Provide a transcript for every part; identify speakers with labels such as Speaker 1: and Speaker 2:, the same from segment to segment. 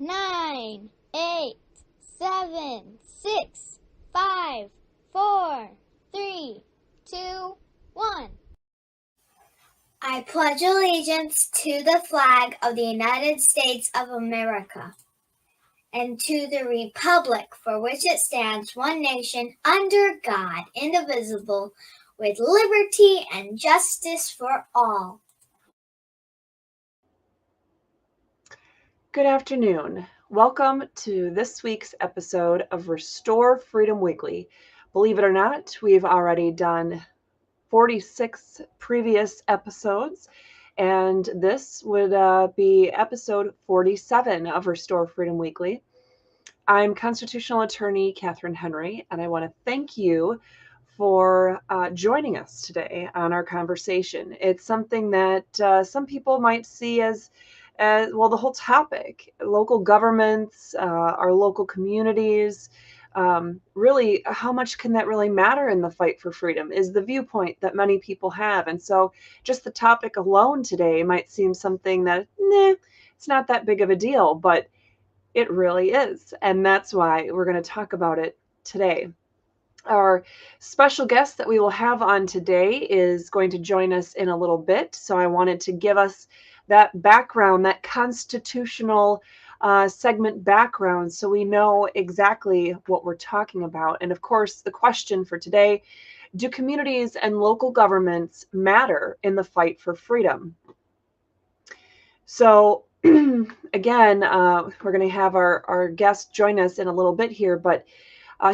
Speaker 1: 9, 8, 7, 6, 5, 4, 3, 2, 1.
Speaker 2: I pledge allegiance to the flag of the United States of America and to the republic for which it stands, one nation, under God, indivisible, with liberty and justice for all.
Speaker 3: Good afternoon. Welcome to this week's episode of Restore Freedom Weekly. Believe it or not, we've already done 46 previous episodes, and this would be episode 47 of Restore Freedom Weekly. I'm constitutional attorney Katherine Henry, and I want to thank you for joining us today on our conversation. It's something that some people might see as well, the whole topic, local governments, our local communities, really, how much can that really matter in the fight for freedom is the viewpoint that many people have. And so just the topic alone today might seem something that, it's not that big of a deal, but it really is. And that's why we're going to talk about it today. Our special guest that we will have on today is going to join us in a little bit. So I wanted to give us that background, that constitutional segment background, so we know exactly what we're talking about. And of course, the question for today, do communities and local governments matter in the fight for freedom? So again, we're going to have our guest join us in a little bit here, but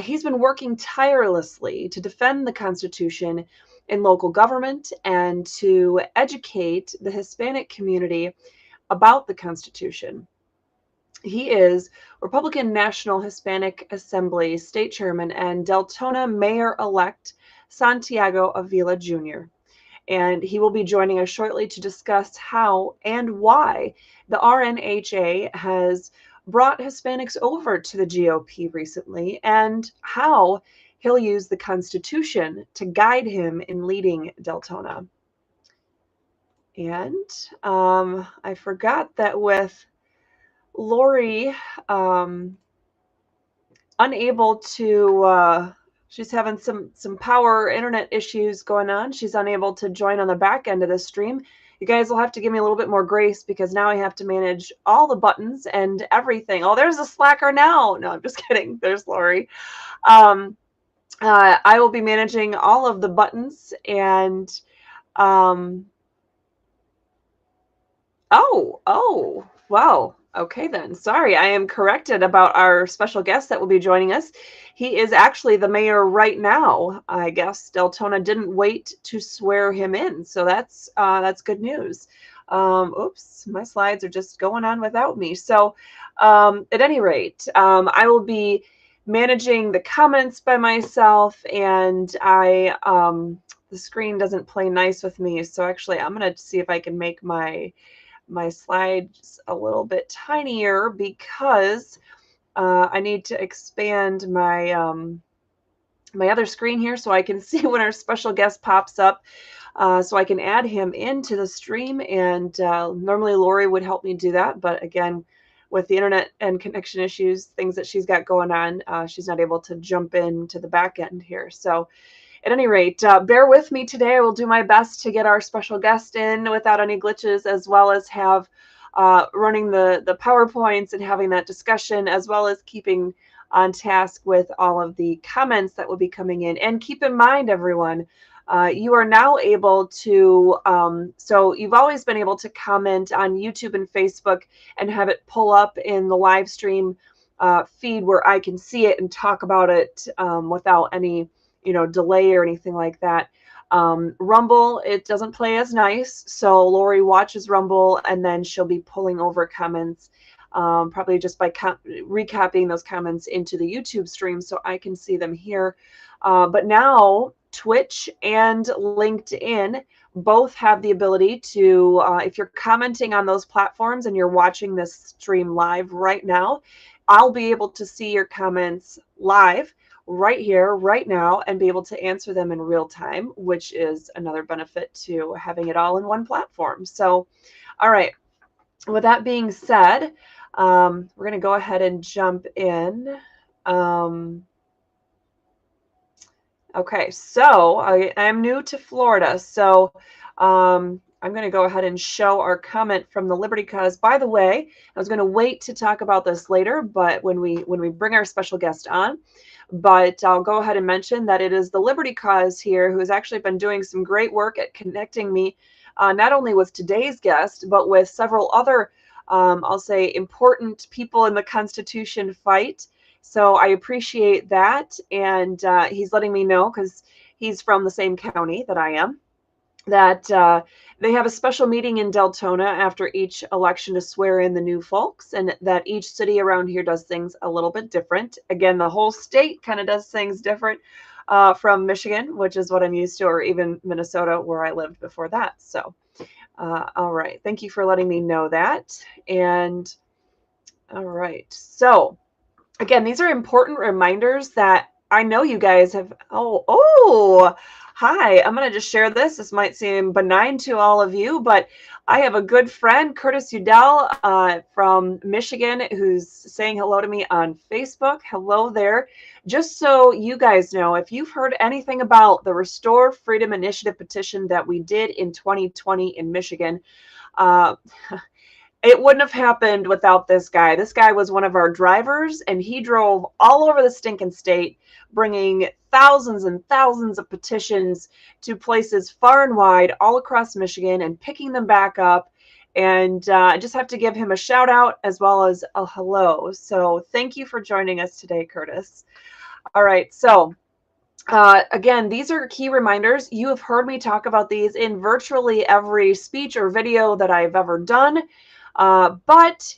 Speaker 3: he's been working tirelessly to defend the Constitution in local government and to educate the Hispanic community about the Constitution. He is Republican National Hispanic Assembly State Chairman and Deltona Mayor-elect Santiago Avila Jr. And he will be joining us shortly to discuss how and why the RNHA has brought Hispanics over to the GOP recently, and how he'll use the Constitution to guide him in leading Deltona. And I forgot that with Lori unable to, she's having some power internet issues going on. She's unable to join on the back end of this stream. You guys will have to give me a little bit more grace because now I have to manage all the buttons and everything. Oh, there's a slacker now. No, I'm just kidding. There's Lori. I will be managing all of the buttons and oh, wow. Okay then. Sorry, I am corrected about our special guest that will be joining us. He is actually the mayor right now. I guess Deltona didn't wait to swear him in, so that's good news. Oops, my slides are just going on without me. So at any rate, I will be managing the comments by myself, and the screen doesn't play nice with me. So actually, I'm going to see if I can make my slides a little bit tinier because I need to expand my my other screen here so I can see when our special guest pops up, so I can add him into the stream. And normally Lori would help me do that, but again, with the internet and connection issues, things that she's got going on, she's not able to jump into the back end here. So at any rate, bear with me today. I will do my best to get our special guest in without any glitches, as well as have running the PowerPoints and having that discussion, as well as keeping on task with all of the comments that will be coming in. And keep in mind, everyone, you are now able to, so you've always been able to comment on YouTube and Facebook and have it pull up in the live stream feed where I can see it and talk about it without any delay or anything like that. Rumble, it doesn't play as nice. So Lori watches Rumble and then she'll be pulling over comments, probably just by recapping those comments into the YouTube stream so I can see them here. But now Twitch and LinkedIn both have the ability to, if you're commenting on those platforms and you're watching this stream live right now, I'll be able to see your comments live right here, right now, and be able to answer them in real time, which is another benefit to having it all in one platform. So, all right, with that being said, We're going to go ahead and jump in. Okay, so I'm new to Florida, so I'm going to go ahead and show our comment from the Liberty Cause. By the way, I was going to wait to talk about this later, but when we bring our special guest on, but I'll go ahead and mention that it is the Liberty Cause here who has actually been doing some great work at connecting me, not only with today's guest, but with several other, I'll say, important people in the Constitution fight. So I appreciate that, and he's letting me know, because he's from the same county that I am, that they have a special meeting in Deltona after each election to swear in the new folks, and that each city around here does things a little bit different. Again, the whole state kind of does things different from Michigan, which is what I'm used to, or even Minnesota, where I lived before that. So, all right. Thank you for letting me know that. And all right. So, again, these are important reminders that I know you guys have. Hi. I'm going to just share this. This might seem benign to all of you, but I have a good friend, Curtis Udell from Michigan, who's saying hello to me on Facebook. Hello there. Just so you guys know, if you've heard anything about the Restore Freedom Initiative petition that we did in 2020 in Michigan, it wouldn't have happened without this guy. This guy was one of our drivers, and he drove all over the stinking state, bringing thousands and thousands of petitions to places far and wide all across Michigan and picking them back up. And I just have to give him a shout out as well as a hello. So thank you for joining us today, Curtis. All right. So again, these are key reminders. You have heard me talk about these in virtually every speech or video that I've ever done. But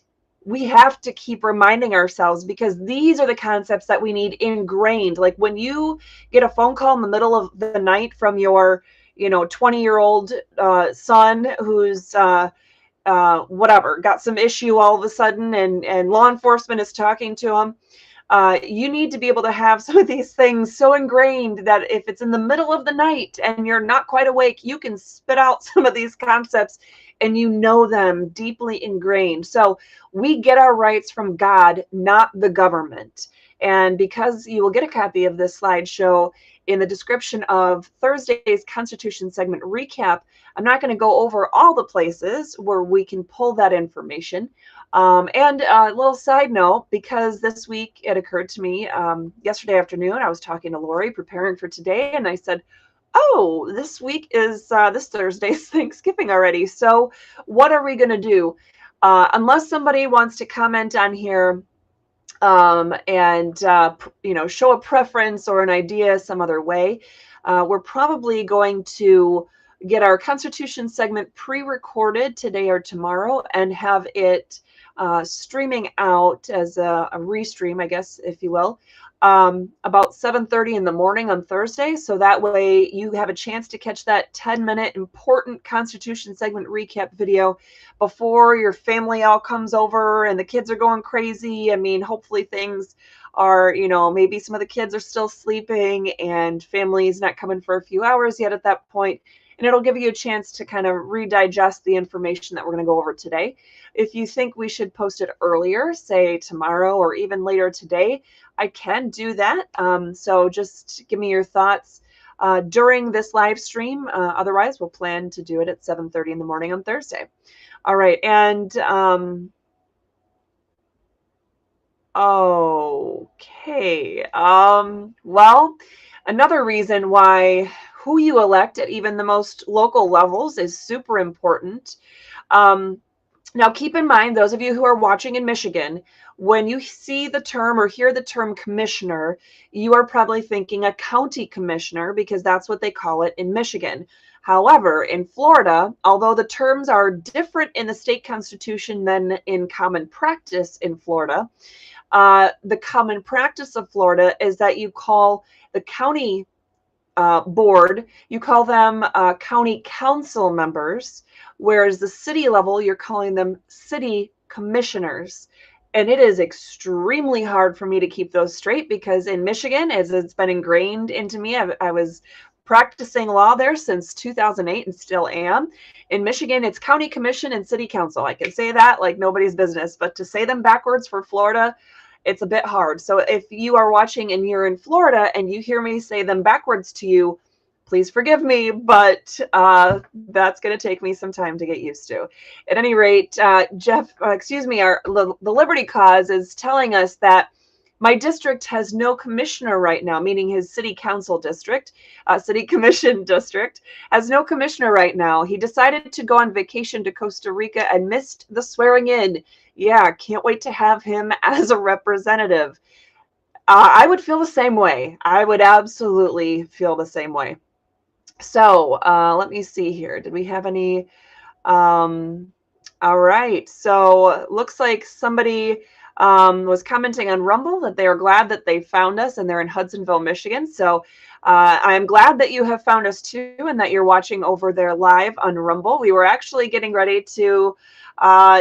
Speaker 3: we have to keep reminding ourselves, because these are the concepts that we need ingrained. Like when you get a phone call in the middle of the night from your, 20-year-old son who's whatever, got some issue all of a sudden, and law enforcement is talking to him. You need to be able to have some of these things so ingrained that if it's in the middle of the night and you're not quite awake, you can spit out some of these concepts and you know them deeply ingrained. So we get our rights from God, not the government. And because you will get a copy of this slideshow in the description of Thursday's Constitution segment recap, I'm not going to go over all the places where we can pull that information. And a little side note, because this week it occurred to me yesterday afternoon, I was talking to Lori preparing for today, and I said, oh, this week is this Thursday's Thanksgiving already. So what are we going to do? Unless somebody wants to comment on here and show a preference or an idea some other way, we're probably going to get our Constitution segment pre-recorded today or tomorrow and have it streaming out as a restream, I guess, if you will, about 7:30 in the morning on Thursday. So that way you have a chance to catch that 10-minute important Constitution segment recap video before your family all comes over and the kids are going crazy. I mean, hopefully things are, maybe some of the kids are still sleeping and family's not coming for a few hours yet at that point. And it'll give you a chance to kind of redigest the information that we're going to go over today. If you think we should post it earlier, say tomorrow or even later today, I can do that. So just give me your thoughts during this live stream. Otherwise, we'll plan to do it at 7:30 in the morning on Thursday. All right. And okay. Well, another reason why who you elect at even the most local levels is super important. Now, keep in mind, those of you who are watching in Michigan, when you see the term or hear the term commissioner, you are probably thinking a county commissioner, because that's what they call it in Michigan. However, in Florida, although the terms are different in the state constitution than in common practice in Florida, the common practice of Florida is that you call the county board, you call them county council members, whereas the city level, you're calling them city commissioners. And it is extremely hard for me to keep those straight, because in Michigan, as it's been ingrained into me, I was practicing law there since 2008 and still am. In Michigan, it's county commission and city council. I can say that like nobody's business, but to say them backwards for Florida, it's a bit hard. So if you are watching and you're in Florida and you hear me say them backwards to you, please forgive me, but that's going to take me some time to get used to. At any rate, Jeff, the Liberty Cause is telling us that my district has no commissioner right now, meaning his city council district, city commission district, has no commissioner right now. He decided to go on vacation to Costa Rica and missed the swearing in. Yeah, can't wait to have him as a representative. I would feel the same way. I would absolutely feel the same way. So let me see here. Did we have any? All right. So looks like somebody was commenting on Rumble that they are glad that they found us and they're in Hudsonville, Michigan. So I'm glad that you have found us too and that you're watching over there live on Rumble. We were actually getting ready to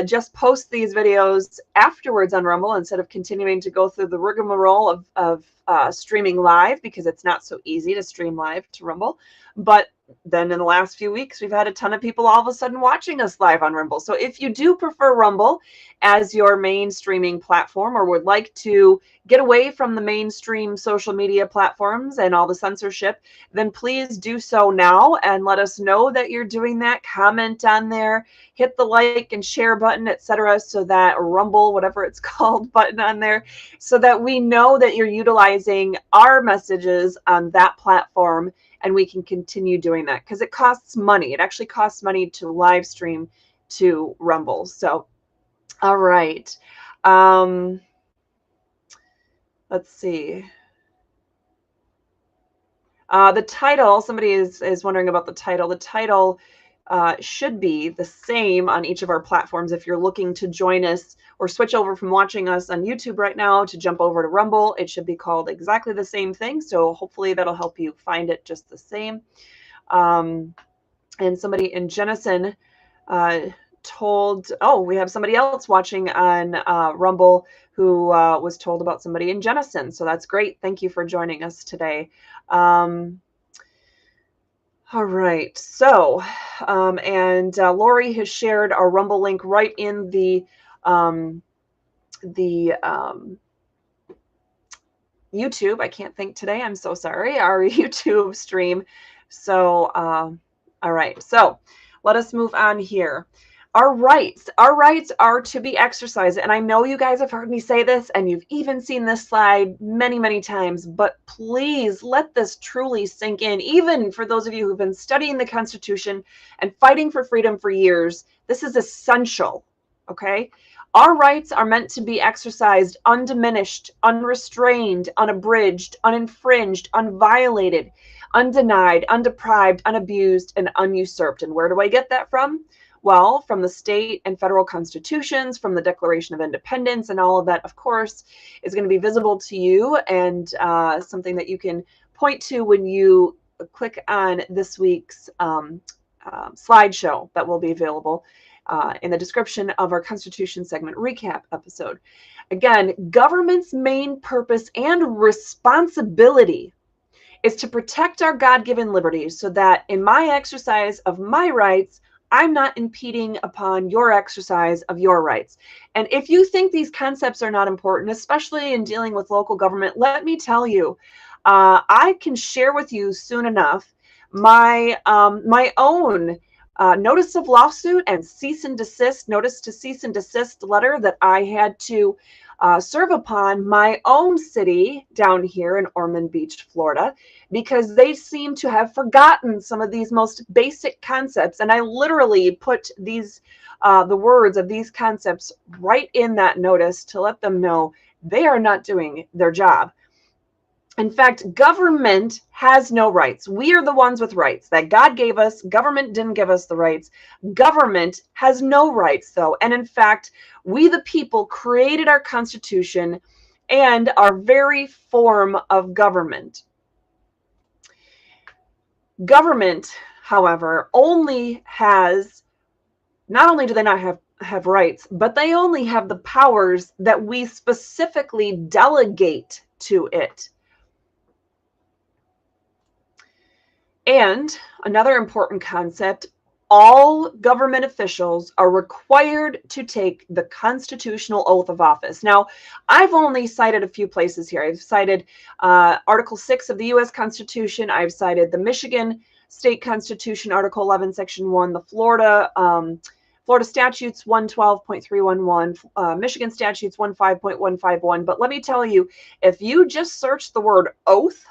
Speaker 3: just post these videos afterwards on Rumble instead of continuing to go through the rigmarole of streaming live, because it's not so easy to stream live to Rumble. But then in the last few weeks, we've had a ton of people all of a sudden watching us live on Rumble. So if you do prefer Rumble as your main streaming platform, or would like to get away from the mainstream social media platforms and all the censorship, then please do so now and let us know that you're doing that. Comment on there, hit the like and share button, etc., so that Rumble, whatever it's called, button on there, so that we know that you're utilizing our messages on that platform, and we can continue doing that, because it costs money. It actually costs money to live stream to Rumble. So, all right. Let's see. The title, somebody is wondering about the title. The title should be the same on each of our platforms. If you're looking to join us or switch over from watching us on YouTube right now to jump over to Rumble, it should be called exactly the same thing. So hopefully that'll help you find it just the same. And somebody in Jenison told, oh, we have somebody else watching on Rumble who was told about somebody in Jenison. So that's great. Thank you for joining us today. All right, so, and Lori has shared our Rumble link right in the YouTube. I can't think today. I'm so sorry. Our YouTube stream. So, all right, so let us move on here. Our rights are to be exercised. And I know you guys have heard me say this, and you've even seen this slide many, many times, but please let this truly sink in. Even for those of you who've been studying the Constitution and fighting for freedom for years, this is essential, okay? Our rights are meant to be exercised undiminished, unrestrained, unabridged, uninfringed, unviolated, undenied, undeprived, unabused, and unusurped. And where do I get that from? Well, from the state and federal constitutions, from the Declaration of Independence, and all of that, of course, is going to be visible to you, and something that you can point to when you click on this week's slideshow that will be available in the description of our Constitution segment recap episode. Again, government's main purpose and responsibility is to protect our God-given liberties, so that in my exercise of my rights, I'm not impeding upon your exercise of your rights. And if you think these concepts are not important, especially in dealing with local government, let me tell you, I can share with you soon enough my my own notice of lawsuit and notice to cease and desist letter that I had to serve upon my own city down here in Ormond Beach, Florida, because they seem to have forgotten some of these most basic concepts. And I literally put these, the words of these concepts right in that notice to let them know they are not doing their job. In fact, government has no rights. We are the ones with rights that God gave us. Government didn't give us the rights. Government has no rights, though. And in fact, we the people created our Constitution and our very form of government. Government, however, only has, not only do they not have rights, but they only have the powers that we specifically delegate to it. And another important concept, all government officials are required to take the constitutional oath of office. Now, I've only cited a few places here. I've cited Article 6 of the U.S. Constitution. I've cited the Michigan State Constitution, Article 11, Section 1, the Florida Statutes 112.311, Michigan Statutes 15.151. But let me tell you, if you just search the word oath,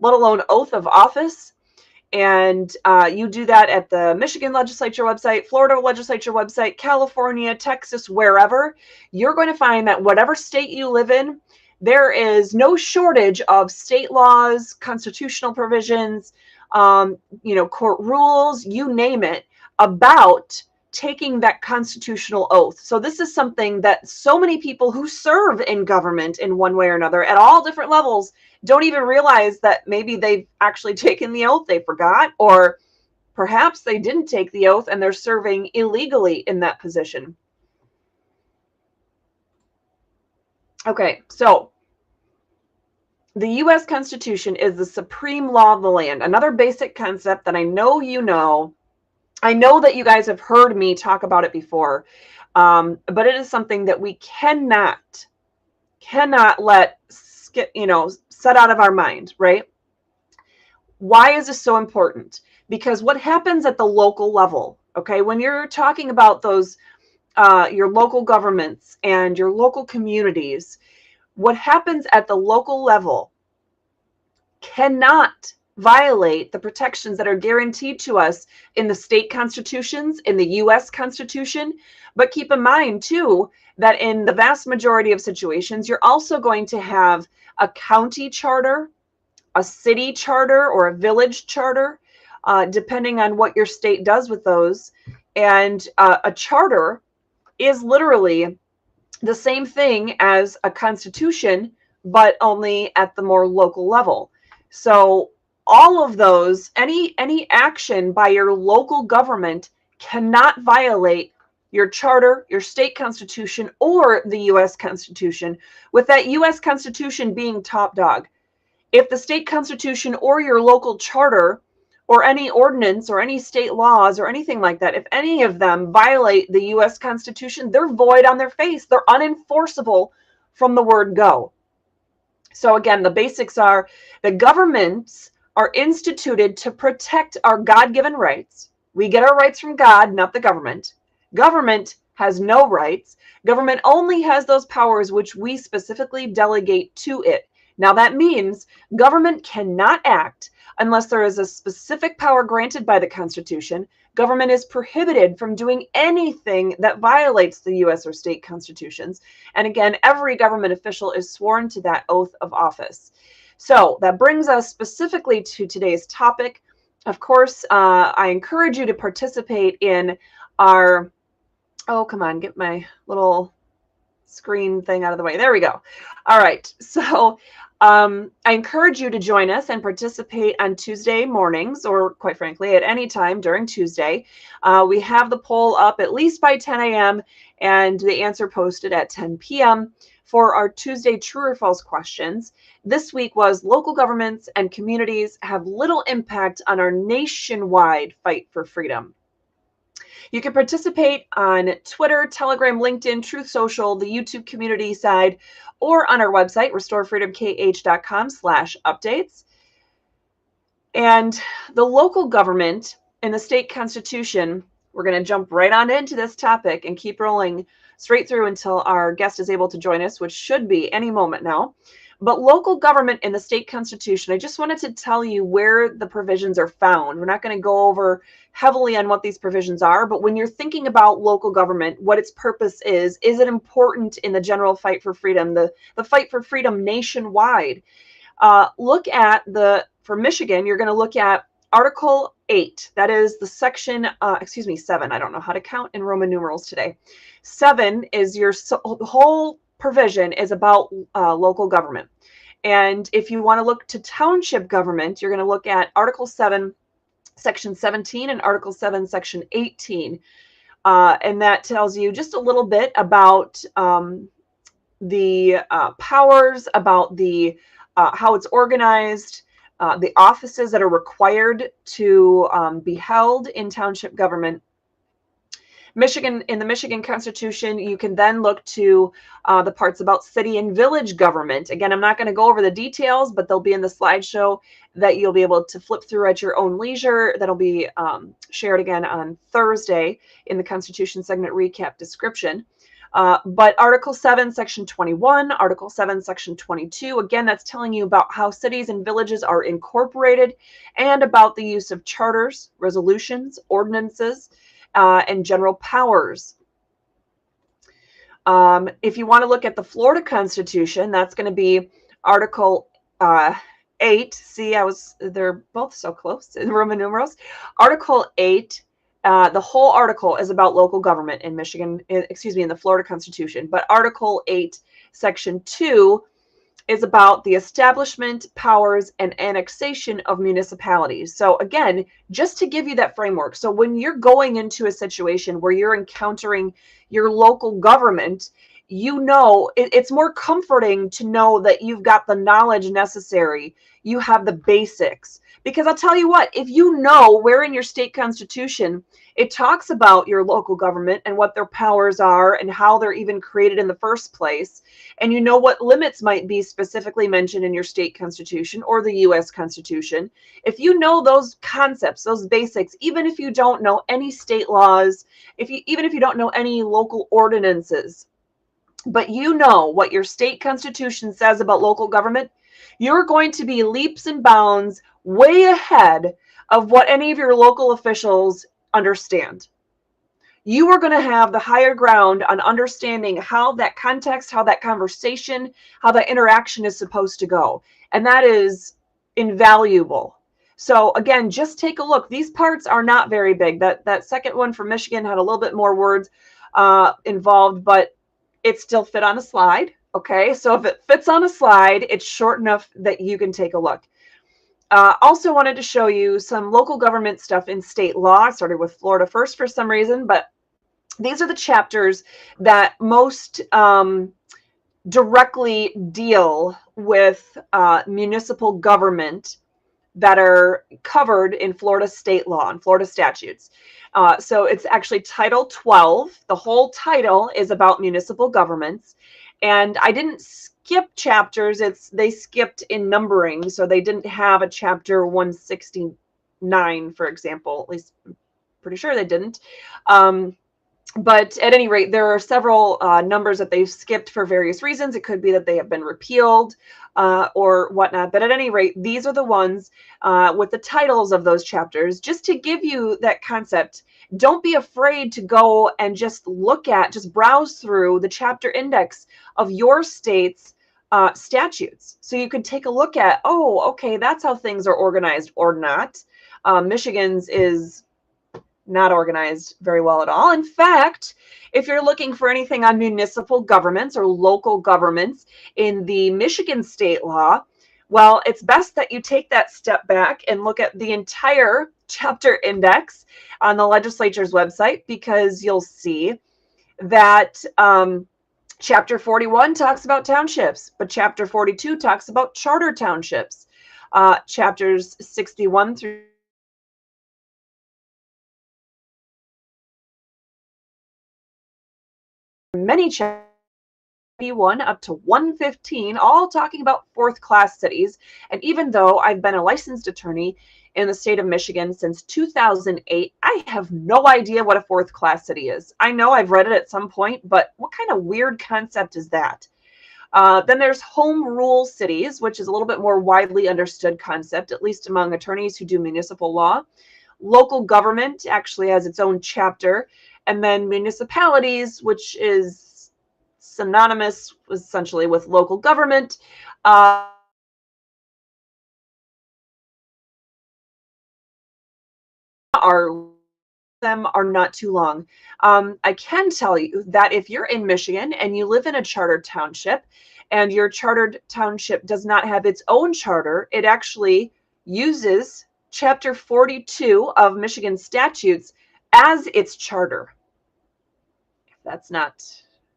Speaker 3: let alone oath of office, and you do that at the Michigan legislature website, Florida legislature website, California, Texas, wherever, you're going to find that whatever state you live in, there is no shortage of state laws, constitutional provisions, court rules, you name it, about taking that constitutional oath. So this is something that so many people who serve in government in one way or another at all different levels don't even realize that maybe they've actually taken the oath, they forgot, or perhaps they didn't take the oath and they're serving illegally in that position. Okay, so the U.S. Constitution is the supreme law of the land. Another basic concept that I know you know. I know that you guys have heard me talk about it before, but it is something that we cannot let set out of our mind, right? Why is this so important? Because what happens at the local level, okay, when you're talking about those, your local governments and your local communities, what happens at the local level cannot violate the protections that are guaranteed to us in the state constitutions, in the U.S. Constitution. But keep in mind, too, that in the vast majority of situations, you're also going to have a county charter, a city charter, or a village charter, depending on what your state does with those. And a charter is literally the same thing as a constitution, but only at the more local level. So all of those, any action by your local government cannot violate your charter, your state constitution, or the U.S. Constitution, with that U.S. Constitution being top dog. If the state constitution or your local charter or any ordinance or any state laws or anything like that, if any of them violate the U.S. Constitution, they're void on their face. They're unenforceable from the word go. So again, the basics are the governments are instituted to protect our God-given rights. We get our rights from God, not the government. Government has no rights. Government only has those powers which we specifically delegate to it. Now that means government cannot act unless there is a specific power granted by the Constitution. Government is prohibited from doing anything that violates the U.S. or state constitutions. And again, every government official is sworn to that oath of office. So that brings us specifically to today's topic. Of course, I encourage you to participate in our, oh, come on, get my little screen thing out of the way. There we go. All right. So I encourage you to join us and participate on Tuesday mornings, or quite frankly, at any time during Tuesday. We have the poll up at least by 10 a.m. and the answer posted at 10 p.m. for our Tuesday true or false questions. This week was local governments and communities have little impact on our nationwide fight for freedom. You can participate on Twitter, Telegram, LinkedIn, Truth Social, the YouTube community side, or on our website, restorefreedomkh.com/updates. And the local government and the state constitution, we're going to jump right on into this topic and keep rolling straight through until our guest is able to join us, which should be any moment now. But local government in the state constitution, I just wanted to tell you where the provisions are found. We're not going to go over heavily on what these provisions are, but when you're thinking about local government, what its purpose is it important in the general fight for freedom, the fight for freedom nationwide? Look at for Michigan, you're going to look at Article 8. That is the section, 7. I don't know how to count in Roman numerals today. 7 is the whole provision is about local government. And if you want to look to township government, you're going to look at Article 7, Section 17 and Article 7, Section 18. And that tells you just a little bit about the powers, about the how it's organized, the offices that are required to be held in township government. Michigan, in the Michigan Constitution, you can then look to the parts about city and village government. Again, I'm not going to go over the details, but they'll be in the slideshow that you'll be able to flip through at your own leisure. That'll be shared again on Thursday in the Constitution segment recap description. But Article 7, Section 21, Article 7, Section 22, again, that's telling you about how cities and villages are incorporated and about the use of charters, resolutions, ordinances, and general powers. If you want to look at the Florida Constitution, that's going to be Article 8. See, they're both so close in Roman numerals. Article 8, the whole article is about local government in Michigan, in the Florida Constitution. But Article 8, Section 2 is about the establishment, powers, and annexation of municipalities. So again, just to give you that framework. So when you're going into a situation where you're encountering your local government, you know, it's more comforting to know that you've got the knowledge necessary. You have the basics. Because I'll tell you what, if you know where in your state constitution it talks about your local government and what their powers are and how they're even created in the first place, and you know what limits might be specifically mentioned in your state constitution or the U.S. Constitution, if you know those concepts, those basics, even if you don't know any state laws, even if you don't know any local ordinances, but you know what your state constitution says about local government, you're going to be leaps and bounds way ahead of what any of your local officials understand. You are going to have the higher ground on understanding how that context, how that conversation, how that interaction is supposed to go. And that is invaluable. So again, just take a look. These parts are not very big. That second one from Michigan had a little bit more words involved, but it still fit on a slide. Okay, so if it fits on a slide, it's short enough that you can take a look. Also wanted to show you some local government stuff in state law. I started with Florida first for some reason, but these are the chapters that most directly deal with municipal government that are covered in Florida state law and Florida statutes. So it's actually Title 12. The whole title is about municipal governments. And I didn't skip chapters. They skipped in numbering. So they didn't have a chapter 169, for example. At least I'm pretty sure they didn't. But at any rate, there are several numbers that they've skipped for various reasons. It could be that they have been repealed or whatnot. But at any rate, these are the ones with the titles of those chapters, just to give you that concept. Don't be afraid to go and just browse through the chapter index of your state's statutes. So you could take a look at, oh, okay, that's how things are organized or not. Michigan's is not organized very well at all. In fact, if you're looking for anything on municipal governments or local governments in the Michigan state law, well, it's best that you take that step back and look at the entire chapter index on the legislature's website, because you'll see that Chapter 41 talks about townships, but Chapter 42 talks about charter townships. Chapters 61 through many chapters, 1 up to 115, all talking about fourth-class cities. And even though I've been a licensed attorney in the state of Michigan since 2008, I have no idea what a fourth-class city is. I know I've read it at some point, but what kind of weird concept is that? Then there's home rule cities, which is a little bit more widely understood concept, at least among attorneys who do municipal law. Local government actually has its own chapter. And then municipalities, which is synonymous essentially with local government. Are not too long. I can tell you that if you're in Michigan and you live in a chartered township and your chartered township does not have its own charter, it actually uses Chapter 42 of Michigan statutes as its charter. If that's not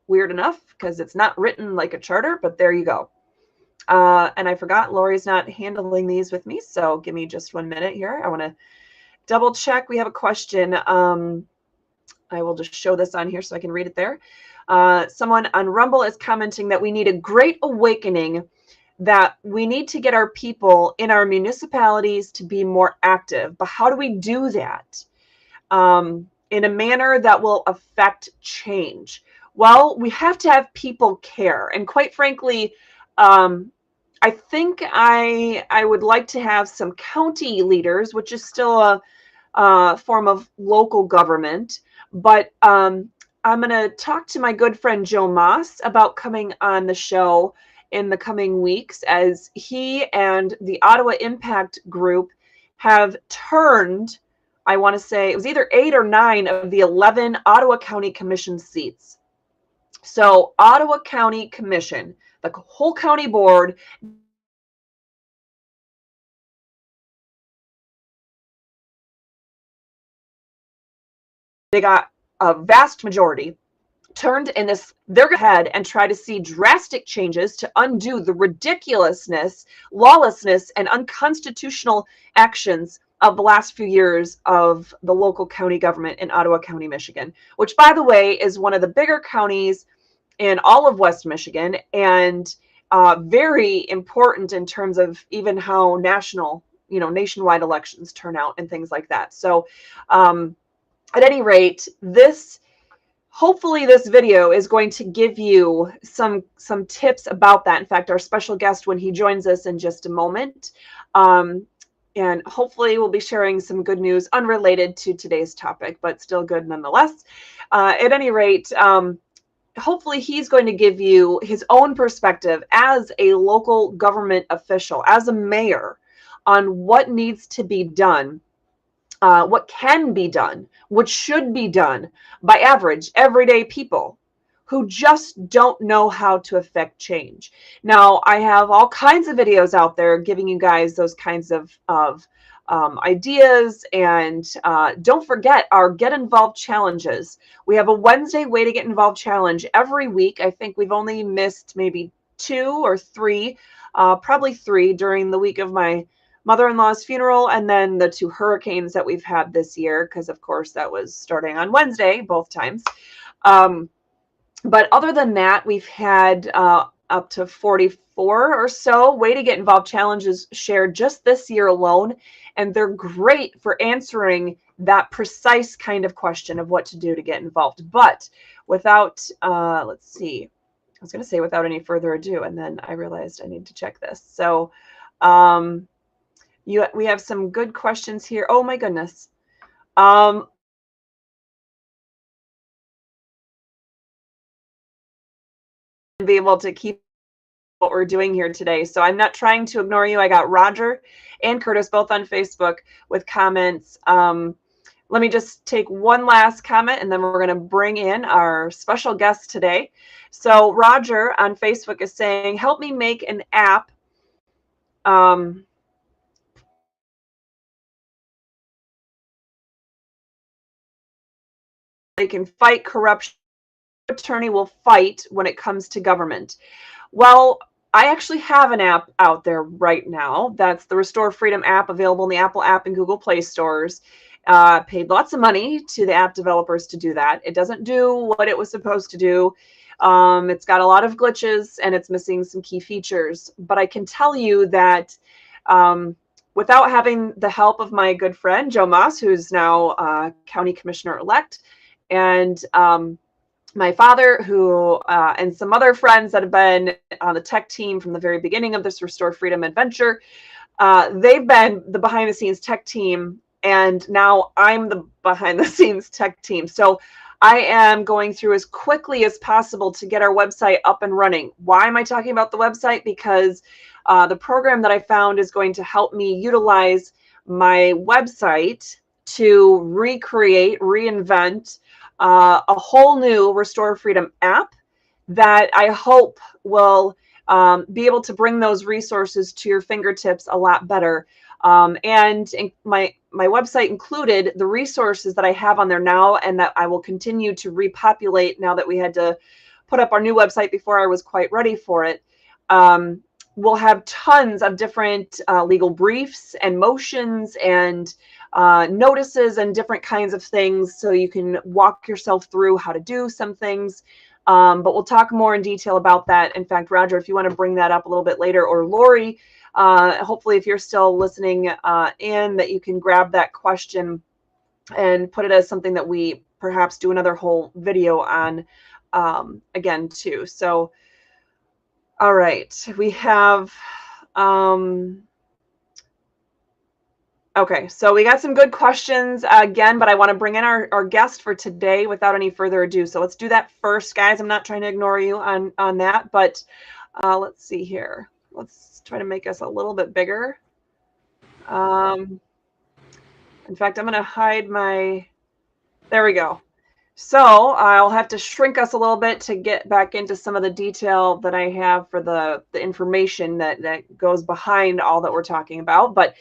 Speaker 3: weird enough, because it's not written like a charter, but there you go. And I forgot Lori's not handling these with me, so give me just 1 minute here. I want to double check. We have a question. I will just show this on here so I can read it there. Someone on Rumble is commenting that we need a great awakening, that we need to get our people in our municipalities to be more active. But how do we do that in a manner that will affect change? Well, we have to have people care. And quite frankly, I think I would like to have some county leaders, which is still a form of local government. But I'm going to talk to my good friend Joe Moss about coming on the show in the coming weeks, as he and the Ottawa Impact Group have turned, I want to say, it was either 8 or 9 of the 11 Ottawa County Commission seats. So Ottawa County Commission, the whole county board, they got a vast majority turned in this. They're going ahead and try to see drastic changes to undo the ridiculousness, lawlessness, and unconstitutional actions of the last few years of the local county government in Ottawa County, Michigan, which, by the way, is one of the bigger counties in all of West Michigan, and very important in terms of even how nationwide elections turn out and things like that. So at any rate, hopefully this video is going to give you some tips about that. In fact, our special guest, when he joins us in just a moment, and hopefully we'll be sharing some good news unrelated to today's topic, but still good nonetheless. At any rate, hopefully he's going to give you his own perspective as a local government official, as a mayor, on what needs to be done, what can be done, what should be done by average, everyday people who just don't know how to affect change. Now, I have all kinds of videos out there giving you guys those kinds of ideas. And don't forget our Get Involved challenges. We have a Wednesday Way to Get Involved challenge every week. I think we've only missed maybe 2 or 3, probably 3 during the week of my mother-in-law's funeral, and then the 2 hurricanes that we've had this year, because of course that was starting on Wednesday both times. But other than that, we've had up to 44 or so Way to Get Involved challenges shared just this year alone, and they're great for answering that precise kind of question of what to do to get involved. But without, let's see, I was going to say without any further ado, and then I realized I need to check this. So we have some good questions here. Oh my goodness. Be able to keep what we're doing here today. So I'm not trying to ignore you. I got Roger and Curtis both on Facebook with comments. Let me just take one last comment, and then we're going to bring in our special guest today. So Roger on Facebook is saying, help me make an app they can fight corruption. Attorney will fight when it comes to government. Well, I actually have an app out there right now. That's the Restore Freedom app, available in the Apple app and Google Play stores. Paid lots of money to the app developers to do that. It doesn't do what it was supposed to do. It's got a lot of glitches and it's missing some key features. But I can tell you that without having the help of my good friend, Joe Moss, who's now county commissioner-elect, and my father, who and some other friends that have been on the tech team from the very beginning of this Restore Freedom adventure, they've been the behind-the-scenes tech team, and now I'm the behind-the-scenes tech team. So I am going through as quickly as possible to get our website up and running. Why am I talking about the website? Because the program that I found is going to help me utilize my website to recreate, reinvent a whole new Restore Freedom app that I hope will be able to bring those resources to your fingertips a lot better. And my website included the resources that I have on there now, and that I will continue to repopulate now that we had to put up our new website before I was quite ready for it. we'll have tons of different legal briefs and motions and notices and different kinds of things, so you can walk yourself through how to do some things. But we'll talk more in detail about that. In fact, Roger, if you want to bring that up a little bit later, or Lori, hopefully if you're still listening in, that you can grab that question and put it as something that we perhaps do another whole video on again too. So, all right, we have, okay, so we got some good questions again, but I want to bring in our guest for today without any further ado. So let's do that first, guys. I'm not trying to ignore you on that, but let's see here. Let's try to make us a little bit bigger. In fact, I'm going to hide my, there we go. So I'll have to shrink us a little bit to get back into some of the detail that I have for the information that goes behind all that we're talking about. But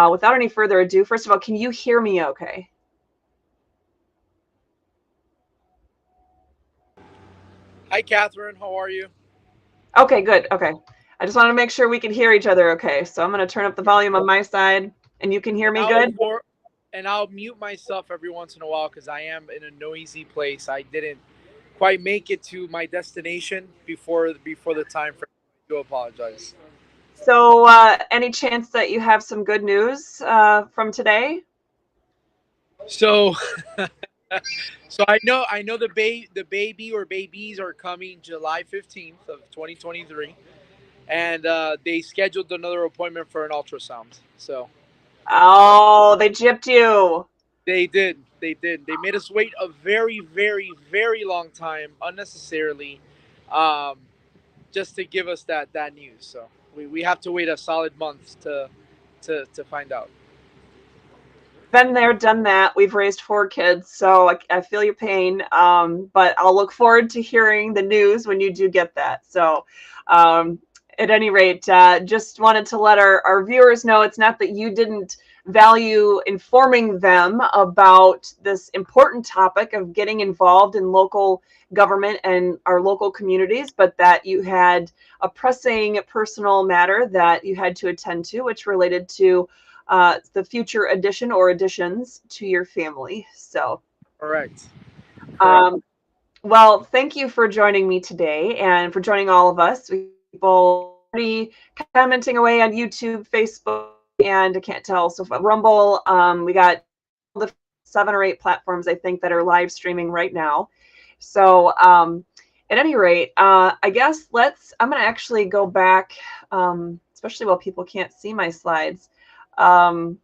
Speaker 3: without any further ado, first of all, can you hear me okay?
Speaker 4: Hi, Catherine. How are you?
Speaker 3: Okay, good. Okay. I just want to make sure we can hear each other okay. So I'm going to turn up the volume on my side, and you can hear me good?
Speaker 4: And I'll mute myself every once in a while because I am in a noisy place. I didn't quite make it to my destination before the time frame. I do apologize.
Speaker 3: So any chance that you have some good news from today?
Speaker 4: So so I know the baby or babies are coming July 15th of 2023, and they scheduled another appointment for an ultrasound. So
Speaker 3: oh, they gypped you.
Speaker 4: They did. They made us wait a very, very, very long time unnecessarily, just to give us that news. So we have to wait a solid month to find out.
Speaker 3: Been there, done that. We've raised 4 kids, so I feel your pain. But I'll look forward to hearing the news when you do get that. So at any rate, just wanted to let our viewers know it's not that you didn't value informing them about this important topic of getting involved in local government and our local communities, but that you had a pressing personal matter that you had to attend to, which related to the future addition or additions to your family. So,
Speaker 4: Correct.
Speaker 3: Well, thank you for joining me today and for joining all of us. People already commenting away on YouTube, Facebook, and I can't tell. So Rumble, we got the 7 or 8 platforms, I think, that are live streaming right now. So at any rate, I guess I'm going to actually go back, especially while people can't see my slides. I'm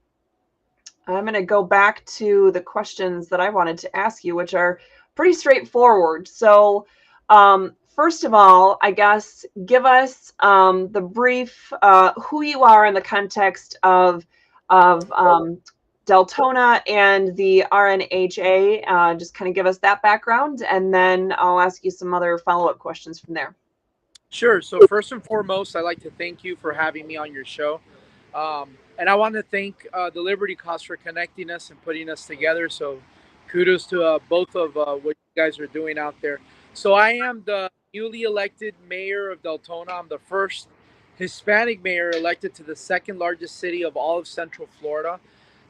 Speaker 3: going to go back to the questions that I wanted to ask you, which are pretty straightforward. So first of all, I guess, give us the brief who you are in the context of Deltona and the RNHA. Just kind of give us that background, and then I'll ask you some other follow-up questions from there.
Speaker 4: Sure. So first and foremost, I'd like to thank you for having me on your show. And I want to thank the Liberty Cause for connecting us and putting us together. So kudos to both of what you guys are doing out there. So I am the newly elected mayor of Deltona. I'm the first Hispanic mayor elected to the 2nd largest city of all of Central Florida.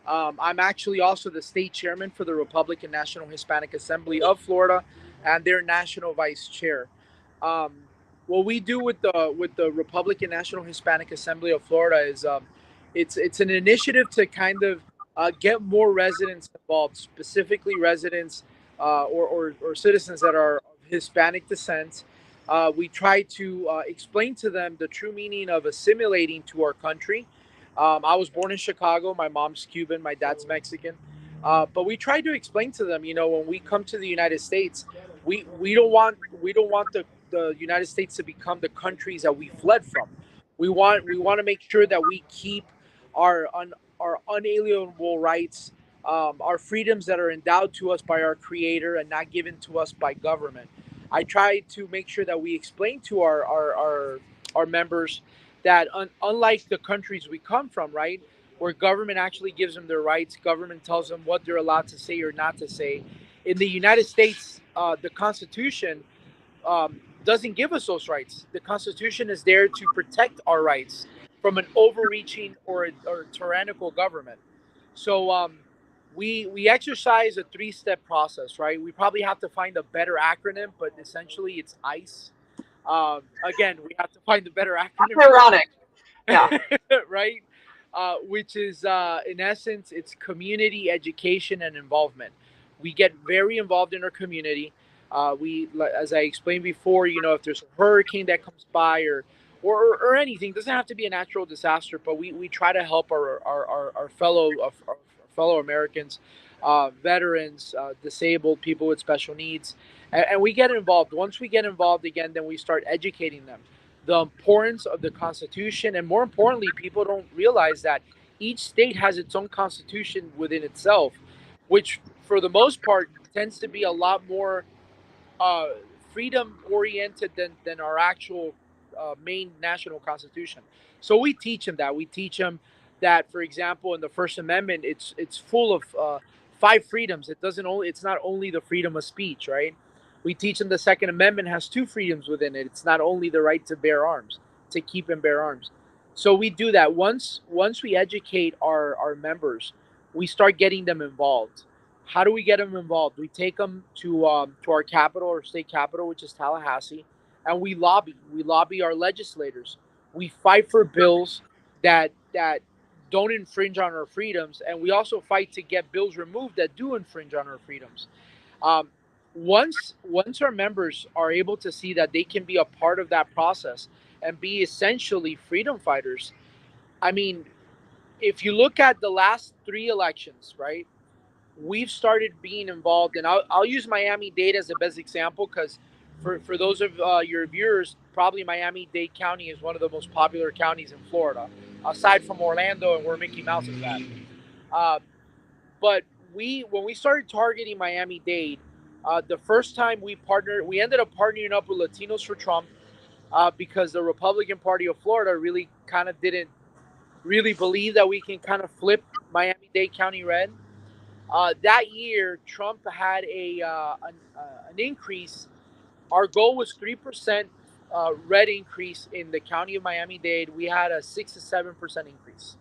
Speaker 4: I'm actually also the state chairman for the Republican National Hispanic Assembly of Florida and their national vice chair. What we do with the Republican National Hispanic Assembly of Florida is it's an initiative to kind of get more residents involved, specifically residents or citizens that are of Hispanic descent. We try to explain to them the true meaning of assimilating to our country. I was born in Chicago. My mom's Cuban. My dad's Mexican. But we try to explain to them, when we come to the United States, we don't want the United States to become the countries that we fled from. We want to make sure that we keep our unalienable rights, our freedoms that are endowed to us by our Creator and not given to us by government. I try to make sure that we explain to our members that unlike the countries we come from, right, where government actually gives them their rights, government tells them what they're allowed to say or not to say. In the United States, the Constitution doesn't give us those rights. The Constitution is there to protect our rights from an overreaching or tyrannical government. So we exercise a 3-step process, right? We probably have to find a better acronym, but essentially it's ICE. Again, we have to find a better acronym.
Speaker 3: Ironic. Yeah.
Speaker 4: Right? Which is, in essence, it's community education and involvement. We get very involved in our community. As I explained before, if there's a hurricane that comes by or anything, it doesn't have to be a natural disaster, but we try to help our fellow Americans, veterans, disabled people with special needs, and we get involved. Once we get involved again, then we start educating them the importance of the Constitution, and more importantly, people don't realize that each state has its own constitution within itself, which for the most part tends to be a lot more uh, freedom oriented than our actual main national constitution. So we teach them that. We teach them that, for example, in the First Amendment, it's full of 5 freedoms. It's not only the freedom of speech, right? We teach them the Second Amendment has 2 freedoms within it. It's not only the right to bear arms, to keep and bear arms. So we do that. Once we educate our members, we start getting them involved. How do we get them involved? We take them to our capital or state capital, which is Tallahassee, and we lobby. We lobby our legislators. We fight for bills that don't infringe on our freedoms, and we also fight to get bills removed that do infringe on our freedoms. Um, once our members are able to see that they can be a part of that process and be essentially freedom fighters, I mean, if you look at the last 3 elections, right, we've started being involved, and I'll use Miami-Dade as the best example because for those of your viewers, probably Miami-Dade County is one of the most popular counties in Florida, aside from Orlando and where Mickey Mouse is at. But when we started targeting Miami-Dade, the first time we ended up partnering up with Latinos for Trump because the Republican Party of Florida really kind of didn't really believe that we can kind of flip Miami-Dade County red. That year, Trump had an increase. Our goal was 3% red increase in the county of Miami-Dade. We had a 6 to 7% increase.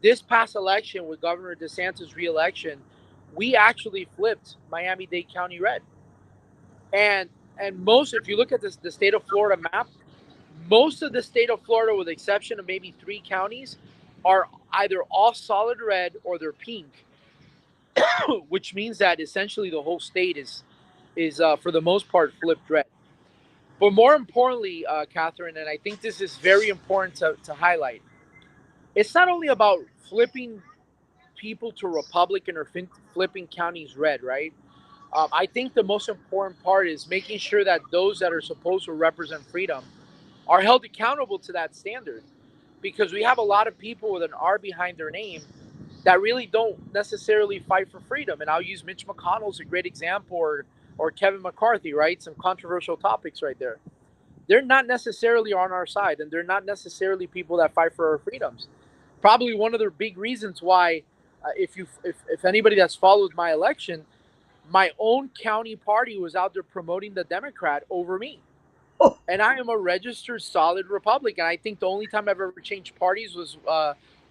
Speaker 4: This past election with Governor DeSantis' re-election, we actually flipped Miami-Dade County red. And if you look at the state of Florida map, most of the state of Florida, with the exception of maybe 3 counties, are either all solid red or they're pink, which means that essentially the whole state is for the most part flipped red. But more importantly, Katherine, and I think this is very important to highlight, it's not only about flipping people to Republican or flipping counties red, right? I think the most important part is making sure that those that are supposed to represent freedom are held accountable to that standard, because we have a lot of people with an R behind their name that really don't necessarily fight for freedom. And I'll use Mitch McConnell as a great example, or Kevin McCarthy, right? Some controversial topics right there. They're not necessarily on our side, and they're not necessarily people that fight for our freedoms. Probably one of the big reasons why, if anybody that's followed my election, my own county party was out there promoting the Democrat over me. Oh. And I am a registered solid Republican. I think the only time I've ever changed parties was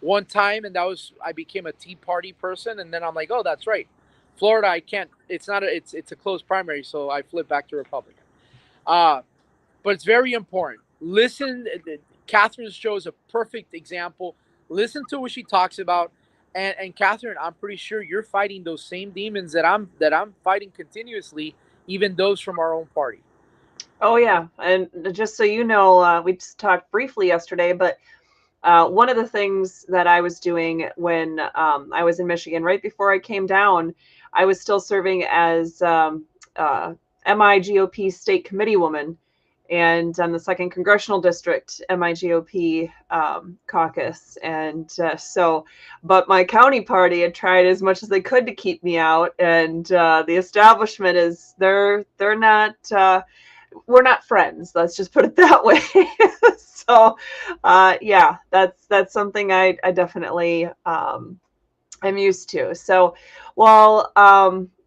Speaker 4: one time, and that was I became a Tea Party person, and then I'm like, oh, that's right, Florida, I can't. It's a closed primary, so I flipped back to Republican. But it's very important. Listen, Catherine's show is a perfect example. Listen to what she talks about, and Katherine, I'm pretty sure you're fighting those same demons that I'm fighting continuously, even those from our own party.
Speaker 3: Oh yeah, and just so you know, we just talked briefly yesterday, but one of the things that I was doing when I was in Michigan, right before I came down, I was still serving as MIGOP state committee woman, and on the 2nd Congressional District MIGOP caucus. And but my county party had tried as much as they could to keep me out, and the establishment is they're not. We're not friends. Let's just put it that way. So, yeah, that's something I definitely am used to. So, well,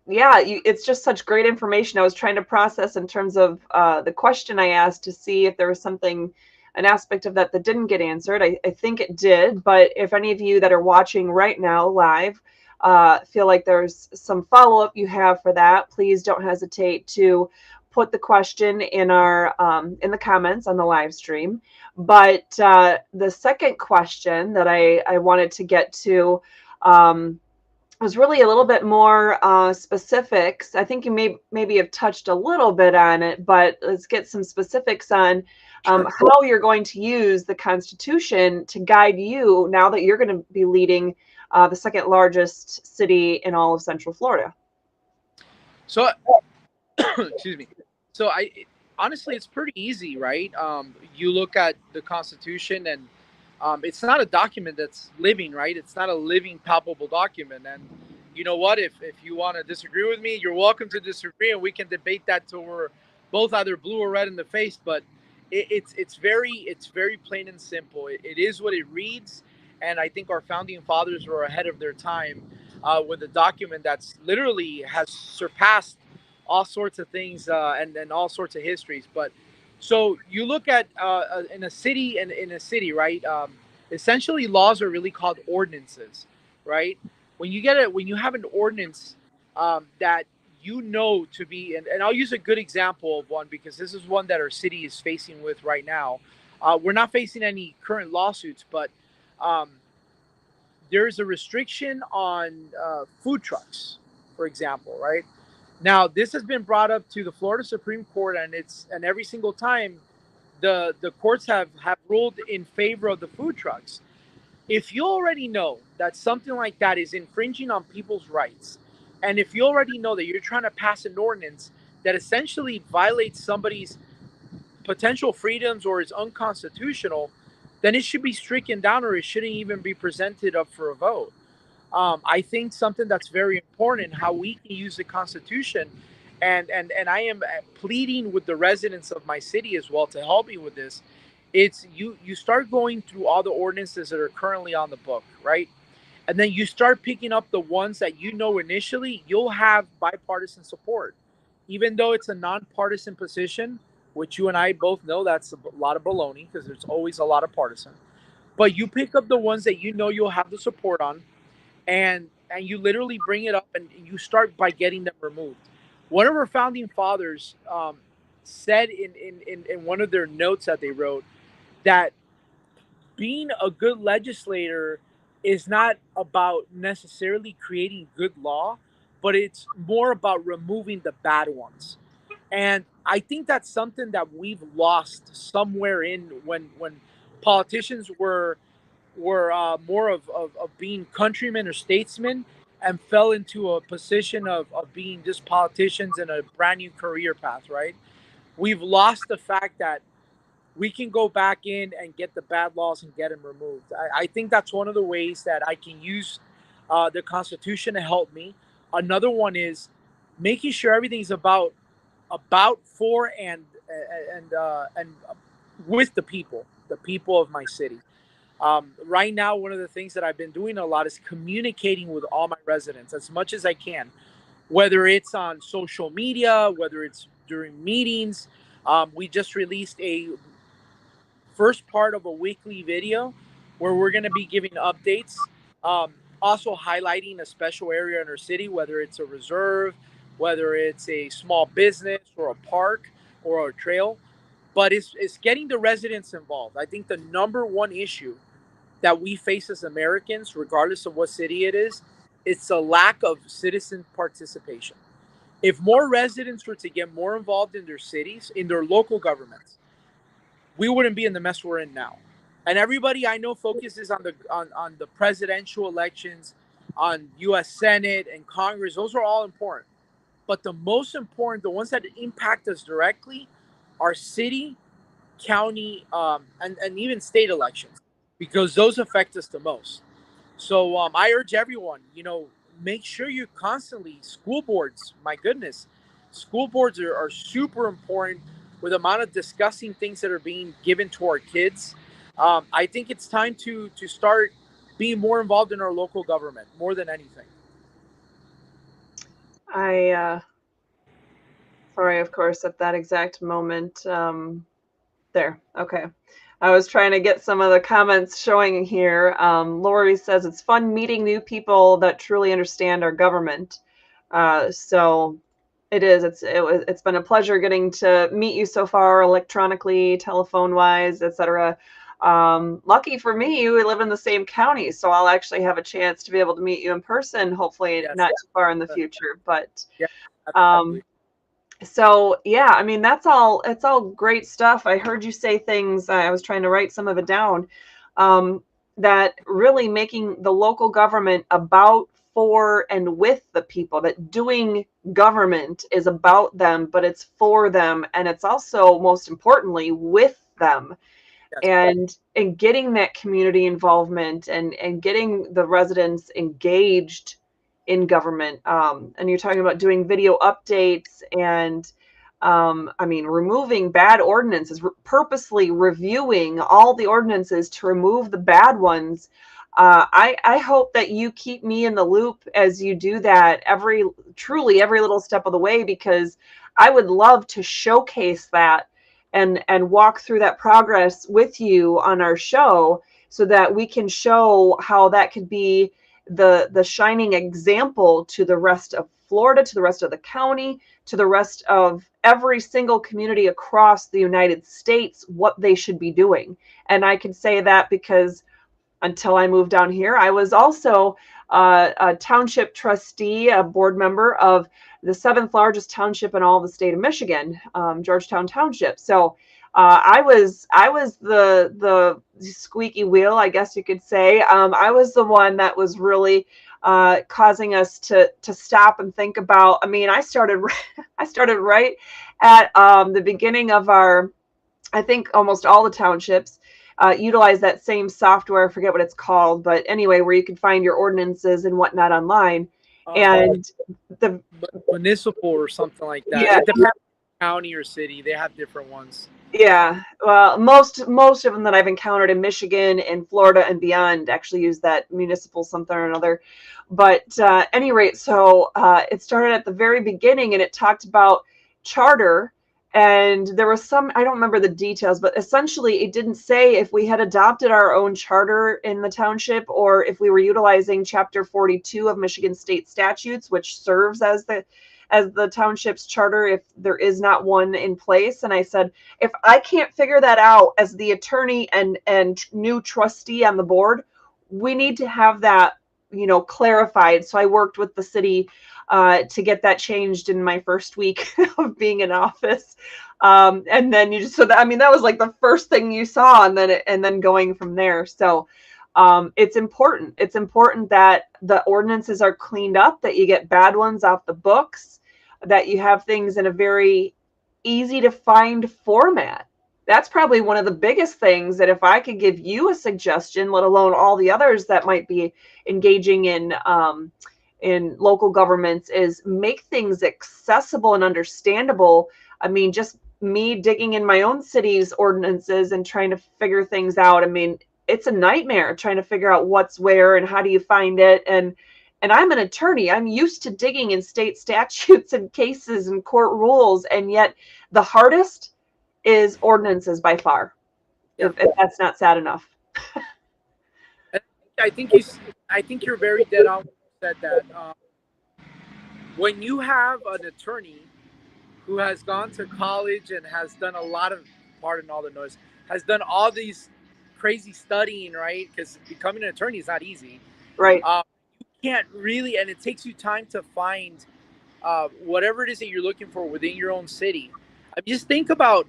Speaker 3: Yeah, it's just such great information. I was trying to process in terms of the question I asked to see if there was something, an aspect of that that didn't get answered. I think it did, but if any of you that are watching right now live feel like there's some follow-up you have for that, please don't hesitate to put the question in our in the comments on the live stream. But the second question that I wanted to get to was really a little bit more specifics. I think you maybe have touched a little bit on it, but let's get some specifics on how you're going to use the Constitution to guide you now that you're going to be leading the second largest city in all of Central Florida.
Speaker 4: So, excuse me. So honestly, it's pretty easy, right? You look at the Constitution, and it's not a document that's living, right? It's not a living, palpable document. And you know what? If you want to disagree with me, you're welcome to disagree, and we can debate that till we're both either blue or red in the face. But it's very plain and simple. It is what it reads, and I think our founding fathers were ahead of their time with a document that's literally has surpassed all sorts of things and all sorts of histories. But so you look at in a city, right? Essentially, laws are really called ordinances, right? When you have an ordinance that you know to be, and I'll use a good example of one because this is one that our city is facing with right now. We're not facing any current lawsuits, but um, there's a restriction on food trucks, for example, right? Now, this has been brought up to the Florida Supreme Court, and every single time the courts have ruled in favor of the food trucks. If you already know that something like that is infringing on people's rights, and if you already know that you're trying to pass an ordinance that essentially violates somebody's potential freedoms or is unconstitutional, then it should be stricken down or it shouldn't even be presented up for a vote. I think something that's very important how we can use the Constitution, and I am pleading with the residents of my city as well to help me with this. It's you start going through all the ordinances that are currently on the book, right? And then you start picking up the ones that you know initially you'll have bipartisan support, even though it's a nonpartisan position, which you and I both know that's a lot of baloney because there's always a lot of partisan. But you pick up the ones that you know you'll have the support on, and you literally bring it up and you start by getting them removed. One of our founding fathers said in one of their notes that they wrote that being a good legislator is not about necessarily creating good law, but it's more about removing the bad ones. And I think that's something that we've lost somewhere in when politicians were more of being countrymen or statesmen and fell into a position of being just politicians in a brand new career path, right? We've lost the fact that we can go back in and get the bad laws and get them removed. I think that's one of the ways that I can use the Constitution to help me. Another one is making sure everything's about for and with the people of my city. Right now, one of the things that I've been doing a lot is communicating with all my residents as much as I can, whether it's on social media, whether it's during meetings. We just released a first part of a weekly video where we're going to be giving updates, also highlighting a special area in our city, whether it's a reserve, whether it's a small business or a park or a trail. But it's getting the residents involved. I think the number one issue that we face as Americans, regardless of what city it is, it's a lack of citizen participation. If more residents were to get more involved in their cities, in their local governments, we wouldn't be in the mess we're in now. And everybody I know focuses on the presidential elections, on U.S. Senate and Congress. Those are all important. But the most important, the ones that impact us directly, are city, county, and even state elections, because those affect us the most. So I urge everyone, make sure you constantly, school boards, my goodness, school boards are super important with the amount of discussing things that are being given to our kids. I think it's time to start being more involved in our local government more than anything.
Speaker 3: Sorry, of course, at that exact moment. There. Okay. I was trying to get some of the comments showing here. Lori says it's fun meeting new people that truly understand our government. So it is. It's been a pleasure getting to meet you so far, electronically, telephone wise, etc. Lucky for me, we live in the same county, so I'll actually have a chance to be able to meet you in person, hopefully
Speaker 4: Yes.
Speaker 3: not too far in the future. But
Speaker 4: Yeah.
Speaker 3: um, so yeah, I mean it's all great stuff. I heard you say things. I was trying to write some of it down. That really making the local government about, for, and with the people. That doing government is about them, but it's for them, and it's also most importantly with them.
Speaker 4: Yes.
Speaker 3: And getting that community involvement and getting the residents engaged in government. And you're talking about doing video updates and I mean, removing bad ordinances, purposely reviewing all the ordinances to remove the bad ones. I hope that you keep me in the loop as you do that truly every little step of the way, because I would love to showcase that and walk through that progress with you on our show, so that we can show how that could be the shining example to the rest of Florida, to the rest of the county, to the rest of every single community across the United States, what they should be doing. And I can say that because until I moved down here, I was also a township trustee, a board member of the seventh largest township in all the state of Michigan, Georgetown Township. So I was the squeaky wheel, I guess you could say. I was the one that was really causing us to stop and think about. I mean, I started right at the beginning of our. I think almost all the townships utilize that same software. I forget what it's called, but anyway, where you can find your ordinances and whatnot online. And the
Speaker 4: Municipal or something like that.
Speaker 3: yeah,
Speaker 4: It depends on county or city. They have different ones.
Speaker 3: yeah. Well, most of them that I've encountered in Michigan and Florida and beyond actually use that municipal something or another. But any rate, so it started at the very beginning, and it talked about charter. And there was some, I don't remember the details, but essentially it didn't say if we had adopted our own charter in the township or if we were utilizing Chapter 42 of Michigan state statutes, which serves as the township's charter if there is not one in place. And I said, if I can't figure that out as the attorney and new trustee on the board, we need to have that, clarified. So I worked with the city to get that changed in my first week of being in office. And then that was like the first thing you saw, and then going from there. So it's important. It's important that the ordinances are cleaned up, that you get bad ones off the books, that you have things in a very easy to find format. That's probably one of the biggest things, that if I could give you a suggestion, let alone all the others that might be engaging in local governments, is make things accessible and understandable. I mean, just me digging in my own city's ordinances and trying to figure things out. I mean, it's a nightmare trying to figure out what's where and how do you find it. And I'm an attorney. I'm used to digging in state statutes and cases and court rules. And yet the hardest is ordinances by far, if that's not sad enough.
Speaker 4: I think you're very dead on when you said that. When you have an attorney who has gone to college and has done a lot of, pardon all the noise, has done all these crazy studying, right? Because becoming an attorney is not easy.
Speaker 3: Right.
Speaker 4: You can't really, and it takes you time to find whatever it is that you're looking for within your own city. I mean, just think about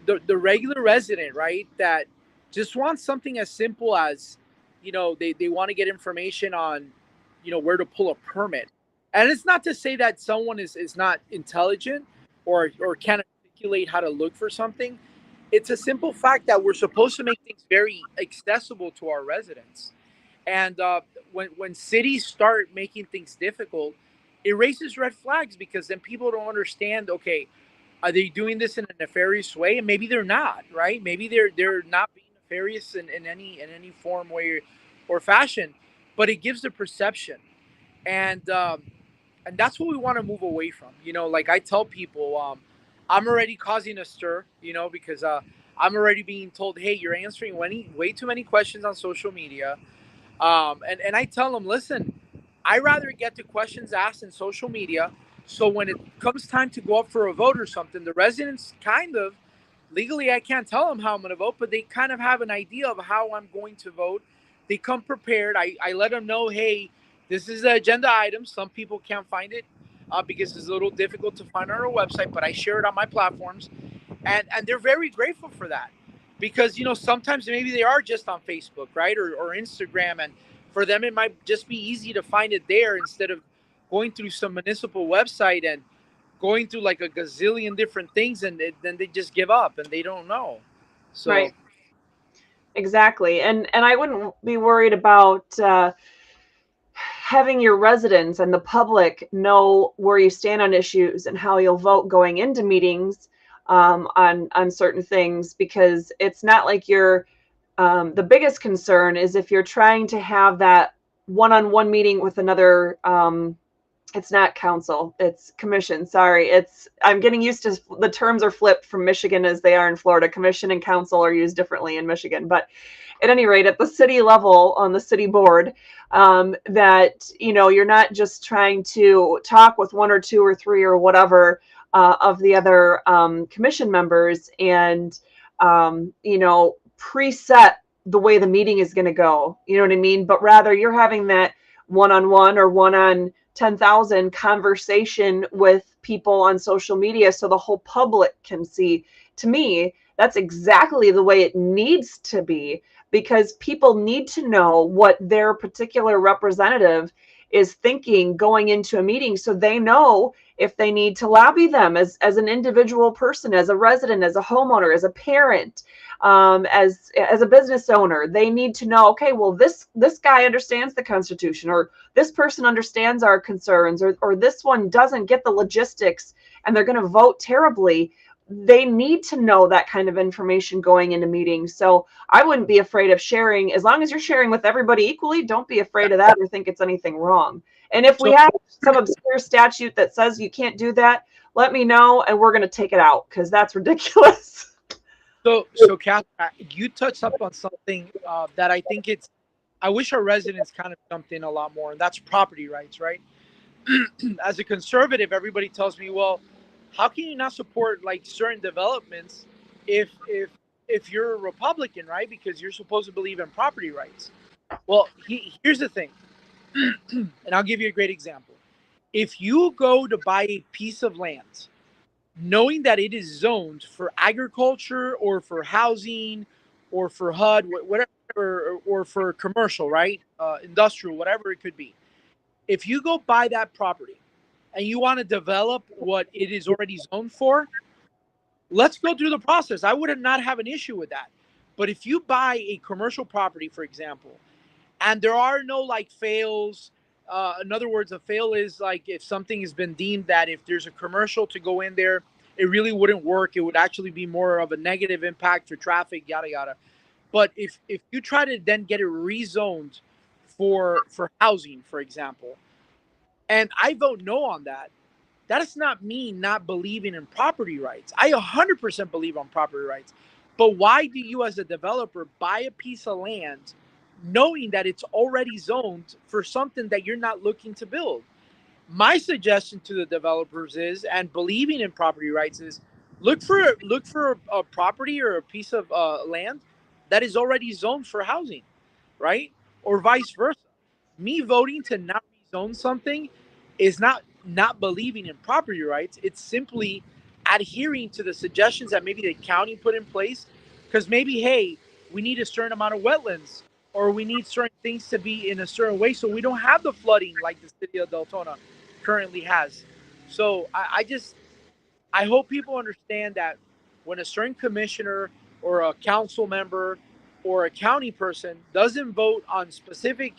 Speaker 4: the regular resident, right? That just wants something as simple as, they want to get information on, where to pull a permit. And it's not to say that someone is not intelligent or can't articulate how to look for something. It's a simple fact that we're supposed to make things very accessible to our residents. And when cities start making things difficult, it raises red flags, because then people don't understand, okay, are they doing this in a nefarious way? And maybe they're not, right? Maybe they're not being nefarious in any form, way, or fashion, but it gives a perception. And And that's what we want to move away from. Like I tell people, I'm already causing a stir, because I'm already being told, hey, you're answering way too many questions on social media. And I tell them, listen, I rather get the questions asked in social media. So when it comes time to go up for a vote or something, the residents kind of legally, I can't tell them how I'm going to vote, but they kind of have an idea of how I'm going to vote. They come prepared. I let them know, hey, this is the agenda item. Some people can't find it because it's a little difficult to find on our website, but I share it on my platforms. And they're very grateful for that because, sometimes maybe they are just on Facebook, right? Or Instagram. And for them, it might just be easy to find it there instead of going through some municipal website and going through like a gazillion different things, and then they just give up and they don't know. So
Speaker 3: Right. Exactly. And I wouldn't be worried about having your residents and the public know where you stand on issues and how you'll vote going into meetings on certain things, because it's not like you're the biggest concern is if you're trying to have that one-on-one meeting with another it's not council, it's commission. Sorry, I'm getting used to the terms are flipped from Michigan as they are in Florida. Commission and council are used differently in Michigan, but at any rate, at the city level on the city board, that you're not just trying to talk with one or two or three or whatever of the other commission members and preset the way the meeting is going to go. You know what I mean? But rather, you're having that one-on-one or one-on 10,000 conversation with people on social media so the whole public can see. To me, that's exactly the way it needs to be, because people need to know what their particular representative is thinking going into a meeting so they know if they need to lobby them as an individual person, as a resident, as a homeowner, as a parent, as a business owner. They need to know, okay, well, this guy understands the Constitution, or this person understands our concerns, or this one doesn't get the logistics and they're going to vote terribly. They need to know that kind of information going into meetings. So I wouldn't be afraid of sharing. As long as you're sharing with everybody equally, don't be afraid of that or think it's anything wrong. And if we have some obscure statute that says you can't do that, let me know and we're going to take it out, because that's ridiculous.
Speaker 4: So Katherine, you touched up on something that I think I wish our residents kind of jumped in a lot more, and that's property rights, right? As a conservative, everybody tells me, well, how can you not support like certain developments if you're a Republican, right? Because you're supposed to believe in property rights. Well, here's the thing, and I'll give you a great example. If you go to buy a piece of land, knowing that it is zoned for agriculture or for housing or for HUD, whatever, or for commercial, right? Industrial, whatever it could be. If you go buy that property and you want to develop what it is already zoned for, let's go through the process. I would not have an issue with that. But if you buy a commercial property, for example, and there are no like fails, in other words, a fail is like if something has been deemed that if there's a commercial to go in there, it really wouldn't work. It would actually be more of a negative impact for traffic, yada yada. But if you try to then get it rezoned for housing, for example, and I vote no on that, that does not mean not believing in property rights. I 100% believe on property rights. But why do you as a developer buy a piece of land knowing that it's already zoned for something that you're not looking to build? My suggestion to the developers is, and believing in property rights is, look for a property or a piece of land that is already zoned for housing, right? Or vice versa. Me voting to not rezone something is not believing in property rights. It's simply adhering to the suggestions that maybe the county put in place, because maybe, hey, we need a certain amount of wetlands, or we need certain things to be in a certain way so we don't have the flooding like the city of Deltona currently has. So I hope people understand that when a certain commissioner or a council member or a county person doesn't vote on specific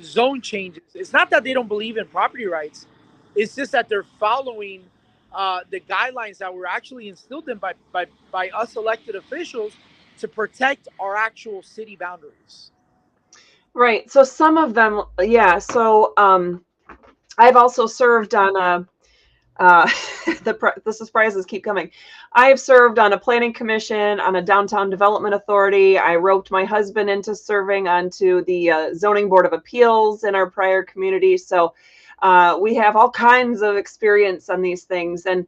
Speaker 4: zone changes, it's not that they don't believe in property rights. It's just that they're following the guidelines that were actually instilled in by us elected officials to protect our actual city boundaries.
Speaker 3: Right. So some of them, yeah. So I've also served on a the surprises keep coming. I have served on a planning commission, on a downtown development authority. I roped my husband into serving onto the zoning board of appeals in our prior community. So we have all kinds of experience on these things. And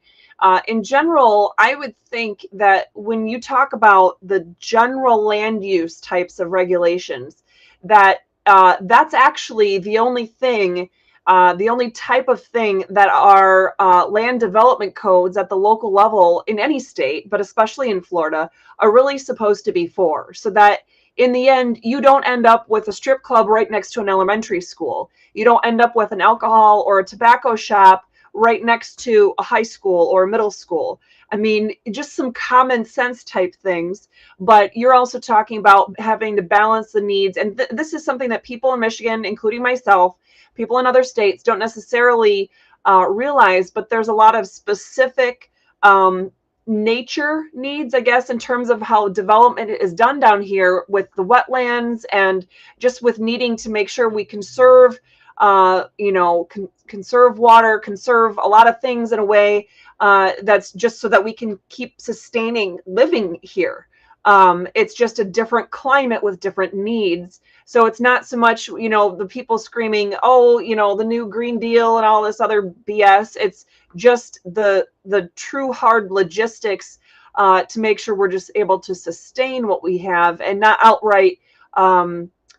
Speaker 3: in general, I would think that when you talk about the general land use types of regulations, that that's actually the only thing, the only type of thing that our land development codes at the local level in any state, but especially in Florida, are really supposed to be for. So that in the end, you don't end up with a strip club right next to an elementary school. You don't end up with an alcohol or a tobacco shop right next to a high school or a middle school. I mean, just some common sense type things, but you're also talking about having to balance the needs. And this is something that people in Michigan, including myself, people in other states don't necessarily realize, but there's a lot of specific nature needs, I guess, in terms of how development is done down here with the wetlands and just with needing to make sure we conserve, conserve water, conserve a lot of things in a way that's just so that we can keep sustaining living here. It's just a different climate with different needs. So it's not so much, the people screaming, oh, the new Green Deal and all this other BS. It's just the true hard logistics to make sure we're just able to sustain what we have and not outright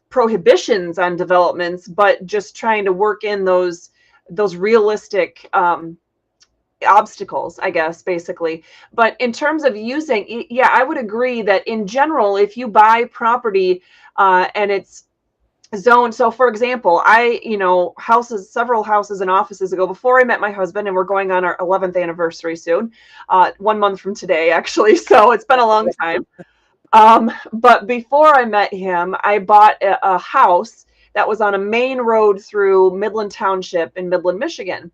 Speaker 3: prohibitions on developments, but just trying to work in those realistic obstacles, I guess, basically. But in terms of using, yeah, I would agree that in general, if you buy property and it's zoned, so for example, several houses and offices ago, before I met my husband, and we're going on our 11th anniversary soon, 1 month from today, actually, so it's been a long time. But before I met him, I bought a house that was on a main road through Midland Township in Midland, Michigan.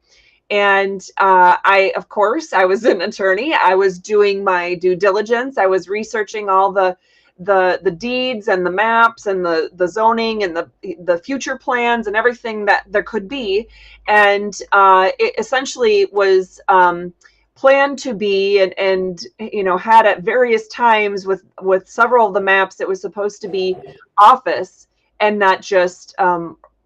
Speaker 3: And I was an attorney. I was doing my due diligence. I was researching all the deeds and the maps and the zoning and the future plans and everything that there could be. And it essentially was planned to be and had at various times with several of the maps, it was supposed to be office and not just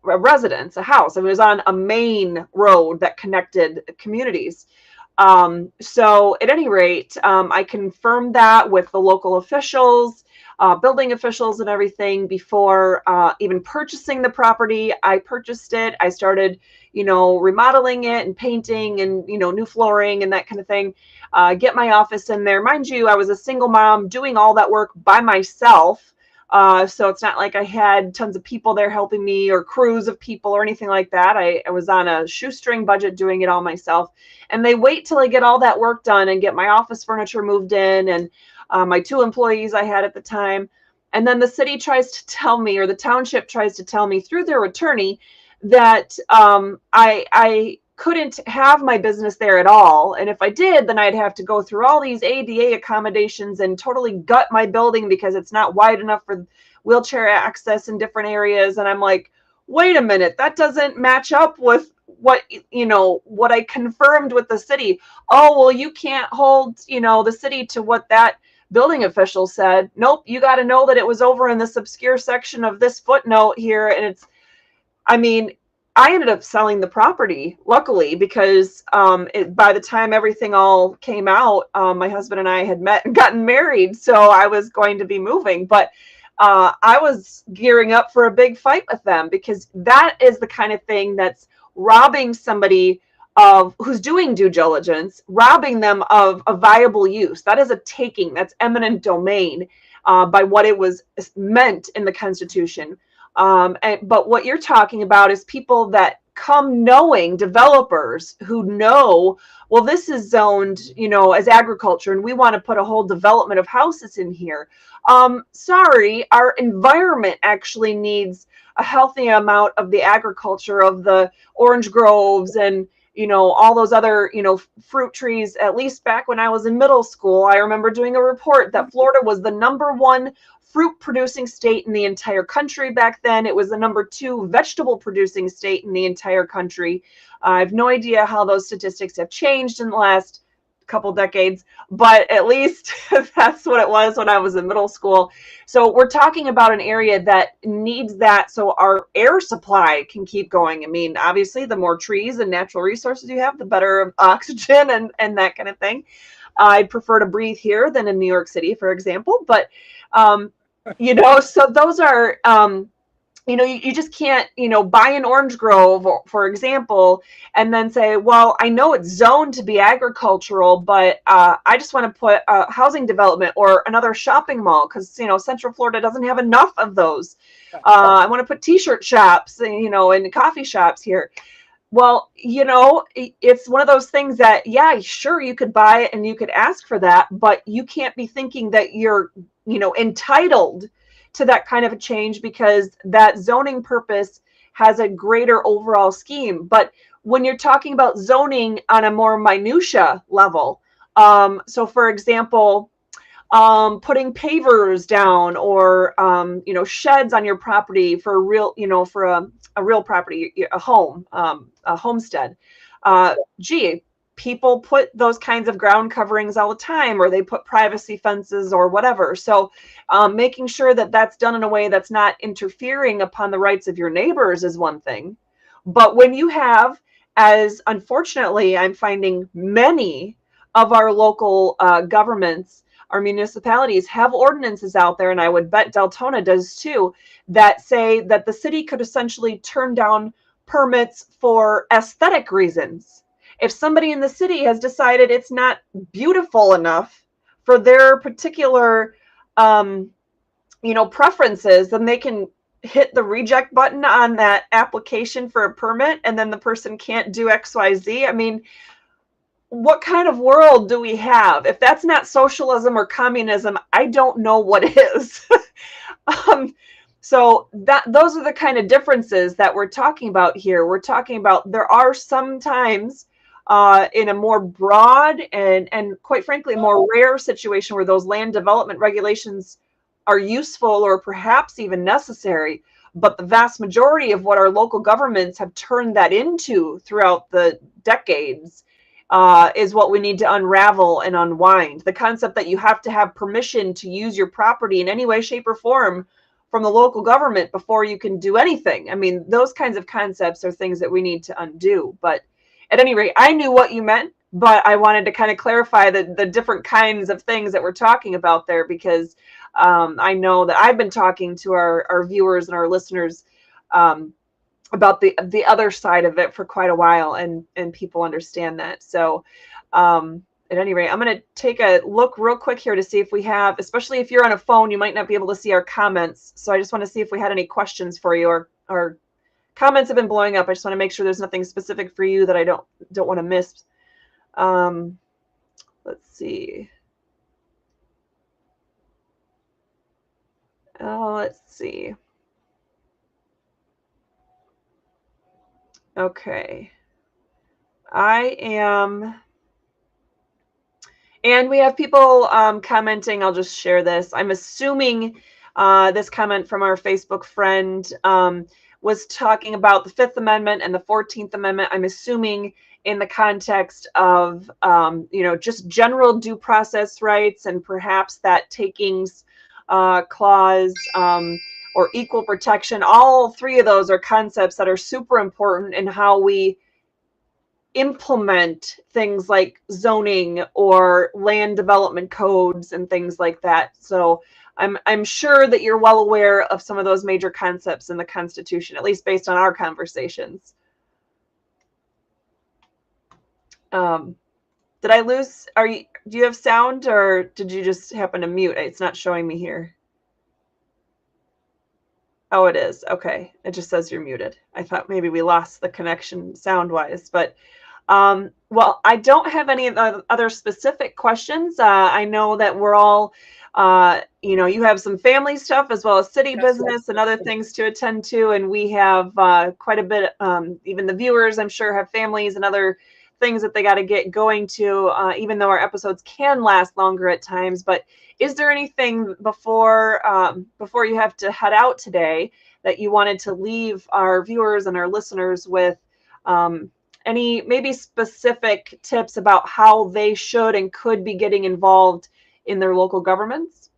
Speaker 3: a residence, a house. It was on a main road that connected communities. So at any rate, I confirmed that with the local officials, building officials and everything before even purchasing the property. I purchased it. I started, remodeling it and painting and, new flooring and that kind of thing. Get my office in there. Mind you, I was a single mom doing all that work by myself. So it's not like I had tons of people there helping me or crews of people or anything like that. I was on a shoestring budget doing it all myself. And they wait till I get all that work done and get my office furniture moved in and my 2 employees I had at the time. And then the city tries to tell me, or the township tries to tell me through their attorney, that I couldn't have my business there at all. And if I did, then I'd have to go through all these ADA accommodations and totally gut my building because it's not wide enough for wheelchair access in different areas. And I'm like, wait a minute, that doesn't match up with what I confirmed with the city. Oh, well, you can't hold, the city to what that building official said. Nope, you got to know that it was over in this obscure section of this footnote here. And I ended up selling the property, luckily, because by the time everything all came out, my husband and I had met and gotten married, so I was going to be moving. But I was gearing up for a big fight with them because that is the kind of thing that's robbing somebody of who's doing due diligence, robbing them of a viable use. That is a taking. That's eminent domain by what it was meant in the Constitution. But what you're talking about is people that come knowing, developers who know, well, this is zoned, as agriculture, and we want to put a whole development of houses in here. Sorry, our environment actually needs a healthy amount of the agriculture of the orange groves and, all those other, fruit trees. At least back when I was in middle school, I remember doing a report that Florida was the #1 fruit producing state in the entire country back then. It was the number 2 vegetable producing state in the entire country. I have no idea how those statistics have changed in the last couple decades, but at least that's what it was when I was in middle school. So we're talking about an area that needs that so our air supply can keep going. I mean, obviously, the more trees and natural resources you have, the better oxygen and that kind of thing. I'd prefer to breathe here than in New York City, for example. But, so those are, you just can't, buy an orange grove, for example, and then say, well, I know it's zoned to be agricultural, but I just want to put a housing development or another shopping mall because, Central Florida doesn't have enough of those. I want to put t-shirt shops, and coffee shops here. Well, it's one of those things that, yeah, sure, you could buy it and you could ask for that, but you can't be thinking that you're, entitled to that kind of a change because that zoning purpose has a greater overall scheme. But when you're talking about zoning on a more minutia level, so for example, putting pavers down or, sheds on your property for real, for a real property, a home, a homestead. People put those kinds of ground coverings all the time, or they put privacy fences or whatever. So making sure that that's done in a way that's not interfering upon the rights of your neighbors is one thing. But when you have, as unfortunately I'm finding many of our local governments, our municipalities have ordinances out there, and I would bet Deltona does too, that say that the city could essentially turn down permits for aesthetic reasons. If somebody in the city has decided it's not beautiful enough for their particular, preferences, then they can hit the reject button on that application for a permit, and then the person can't do XYZ. I mean, what kind of world do we have? If that's not socialism or communism, I don't know what is. So those are the kind of differences that we're talking about here. We're talking about there are sometimes in a more broad and quite frankly, more rare situation where those land development regulations are useful or perhaps even necessary. But the vast majority of what our local governments have turned that into throughout the decades is what we need to unravel and unwind. The concept that you have to have permission to use your property in any way, shape, or form from the local government before you can do anything. I mean, those kinds of concepts are things that we need to undo. But at any rate, I knew what you meant, but I wanted to kind of clarify the different kinds of things that we're talking about there, because I know that I've been talking to our viewers and our listeners about the other side of it for quite a while, and people understand that. So at any rate, I'm going to take a look real quick here to see if we have, especially if you're on a phone, you might not be able to see our comments. So I just want to see if we had any questions for you, or comments have been blowing up. I just want to make sure there's nothing specific for you that I don't want to miss. Let's see. Let's see. Okay. I am, and we have people commenting. I'll just share this. I'm assuming this comment from our Facebook friend was talking about the Fifth Amendment and the 14th Amendment. I'm assuming in the context of, just general due process rights, and perhaps that takings clause, or equal protection. All three of those are concepts that are super important in how we implement things like zoning or land development codes and things like that. So I'm sure that you're well aware of some of those major concepts in the Constitution, at least based on our conversations. Did I lose? Do you have sound, or did you just happen to mute? It's not showing me here. Oh, it is. Okay. It just says you're muted. I thought maybe we lost the connection sound-wise, but well, I don't have any other specific questions. I know that we're all, you have some family stuff as well as city business and other things to attend to, and we have quite a bit, even the viewers, I'm sure, have families and other things that they got to get going to, even though our episodes can last longer at times. But Is there anything before before you have to head out today that you wanted to leave our viewers and our listeners with? Any maybe specific tips about how they should and could be getting involved in their local governments?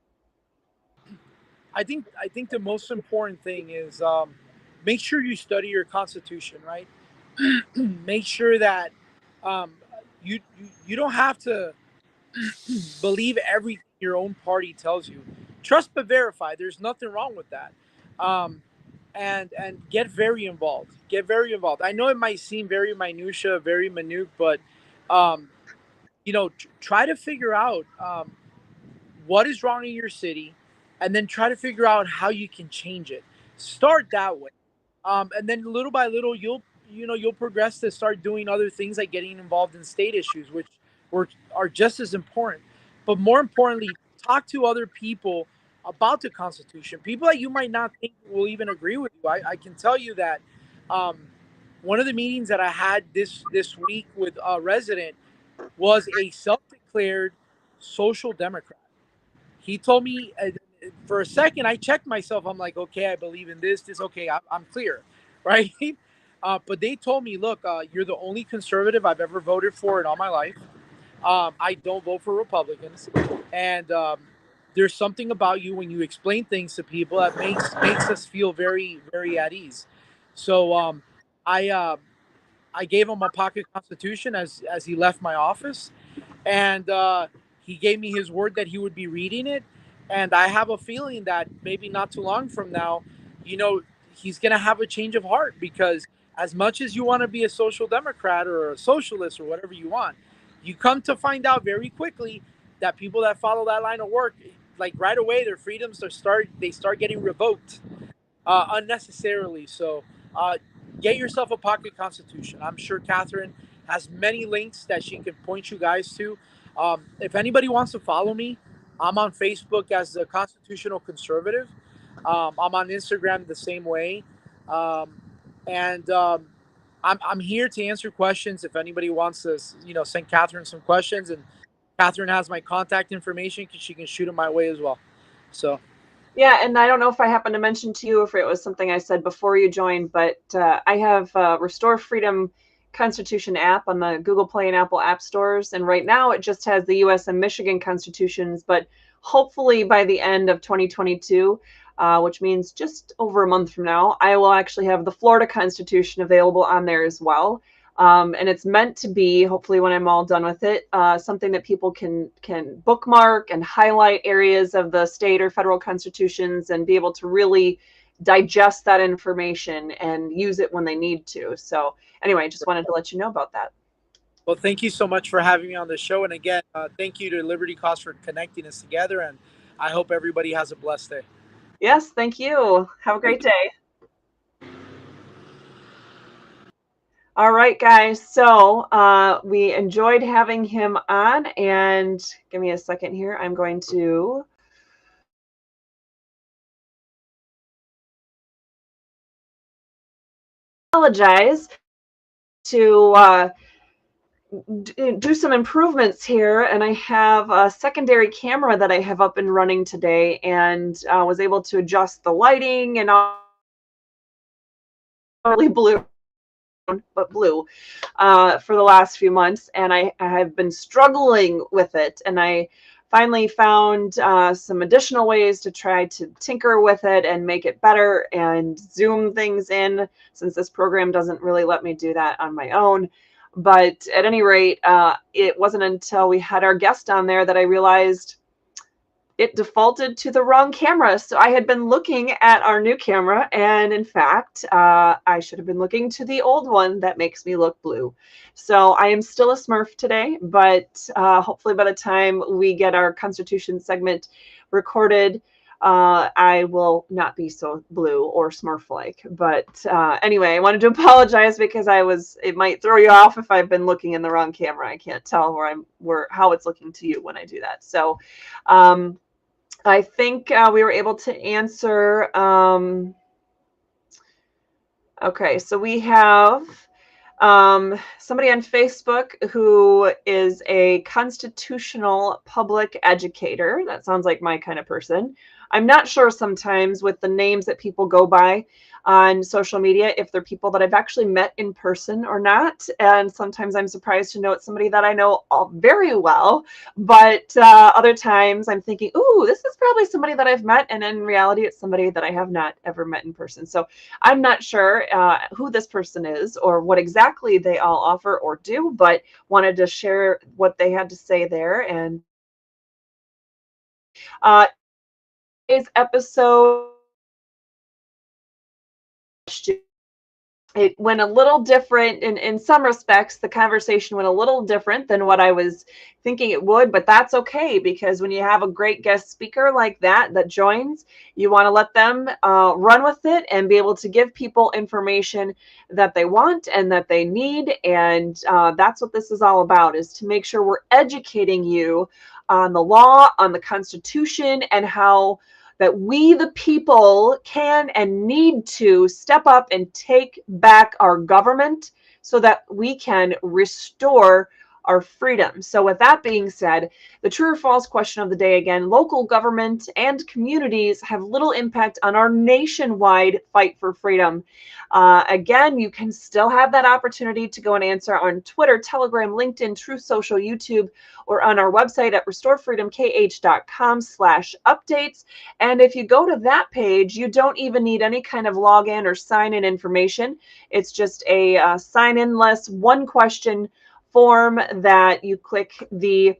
Speaker 4: I think the most important thing is make sure you study your constitution, right? Make sure that um, you don't have to believe everything your own party tells you. Trust but verify. There's nothing wrong with that. Um, and get very involved. Get very involved. I know it might seem very minutia, very minute, but um, try to figure out what is wrong in your city, and then try to figure out how you can change it. Start that way, and then little by little, you'll progress to start doing other things like getting involved in state issues, which are just as important. But more importantly, talk to other people about the Constitution. People that you might not think will even agree with you. I can tell you that um, one of the meetings that I had this week with a resident was a self-declared social democrat. He told me for a second, I checked myself. I'm like, okay, I believe in this. Okay, I'm clear, right? But they told me, look, you're the only conservative I've ever voted for in all my life. I don't vote for Republicans, and there's something about you when you explain things to people that makes us feel very, very at ease. So I I gave him a pocket constitution as he left my office, and he gave me his word that he would be reading it. And I have a feeling that maybe not too long from now, you know, he's going to have a change of heart, because as much as you want to be a social democrat or a socialist or whatever you want, you come to find out very quickly that people that follow that line of work, like right away, their freedoms start getting revoked unnecessarily. So get yourself a pocket constitution. I'm sure Catherine has many links that she can point you guys to. If anybody wants to follow me, I'm on Facebook as the Constitutional Conservative. I'm on Instagram the same way. Um, and I'm here to answer questions. If anybody wants to, send Catherine some questions, and Catherine has my contact information, she can shoot them my way as well. So
Speaker 3: Yeah, and I don't know if I happened to mention to you if it was something I said before you joined, but I have Restore Freedom Constitution app on the Google Play and Apple app stores, and right now it just has the U.S. and Michigan constitutions, but hopefully by the end of 2022, which means just over a month from now, I will actually have the Florida Constitution available on there as well. And it's meant to be, hopefully when I'm all done with it, something that people can bookmark and highlight areas of the state or federal constitutions and be able to really digest that information and use it when they need to. So anyway, I just wanted to let you know about that.
Speaker 4: well, thank you so much for having me on the show. And again, thank you to Liberty Cause for connecting us together. And I hope everybody has a blessed day.
Speaker 3: Yes, thank you. Have a great day. All right, guys. So we enjoyed having him on, and give me a second here. I'm going to apologize to do some improvements here, and I have a secondary camera that I have up and running today, and was able to adjust the lighting and all really blue. But blue for the last few months, and I have been struggling with it, and I finally found some additional ways to try to tinker with it and make it better and zoom things in, since this program doesn't really let me do that on my own. But at any rate, it wasn't until we had our guest on there that I realized it defaulted to the wrong camera. So I had been looking at our new camera, and in fact, I should have been looking to the old one that makes me look blue. So I am still a Smurf today, but hopefully by the time we get our Constitution segment recorded, I will not be so blue or Smurf-like. But anyway, I wanted to apologize because it might throw you off if I've been looking in the wrong camera. I can't tell how it's looking to you when I do that. So I think we were able to answer. Okay, so we have somebody on Facebook who is a constitutional public educator. That sounds like my kind of person. I'm not sure sometimes with the names that people go by on social media if they're people that I've actually met in person or not. And sometimes I'm surprised to know it's somebody that I know very well. But other times I'm thinking, ooh, this is probably somebody that I've met. And in reality, it's somebody that I have not ever met in person. So I'm not sure who this person is or what exactly they all offer or do, but wanted to share what they had to say there. And today's episode, it went a little different in some respects. The conversation went a little different than what I was thinking it would, but that's okay, because when you have a great guest speaker like that joins, you want to let them run with it and be able to give people information that they want and that they need. And that's what this is all about, is to make sure we're educating you on the law, on the Constitution, and how that we, the people, can and need to step up and take back our government so that we can restore our freedom. So with that being said, the true or false question of the day again: local government and communities have little impact on our nationwide fight for freedom. Again, you can still have that opportunity to go and answer on Twitter, Telegram, LinkedIn, Truth Social, YouTube, or on our website at restorefreedomkh.com/updates. And if you go to that page, you don't even need any kind of login or sign in information. It's just a sign in less one question form that you click the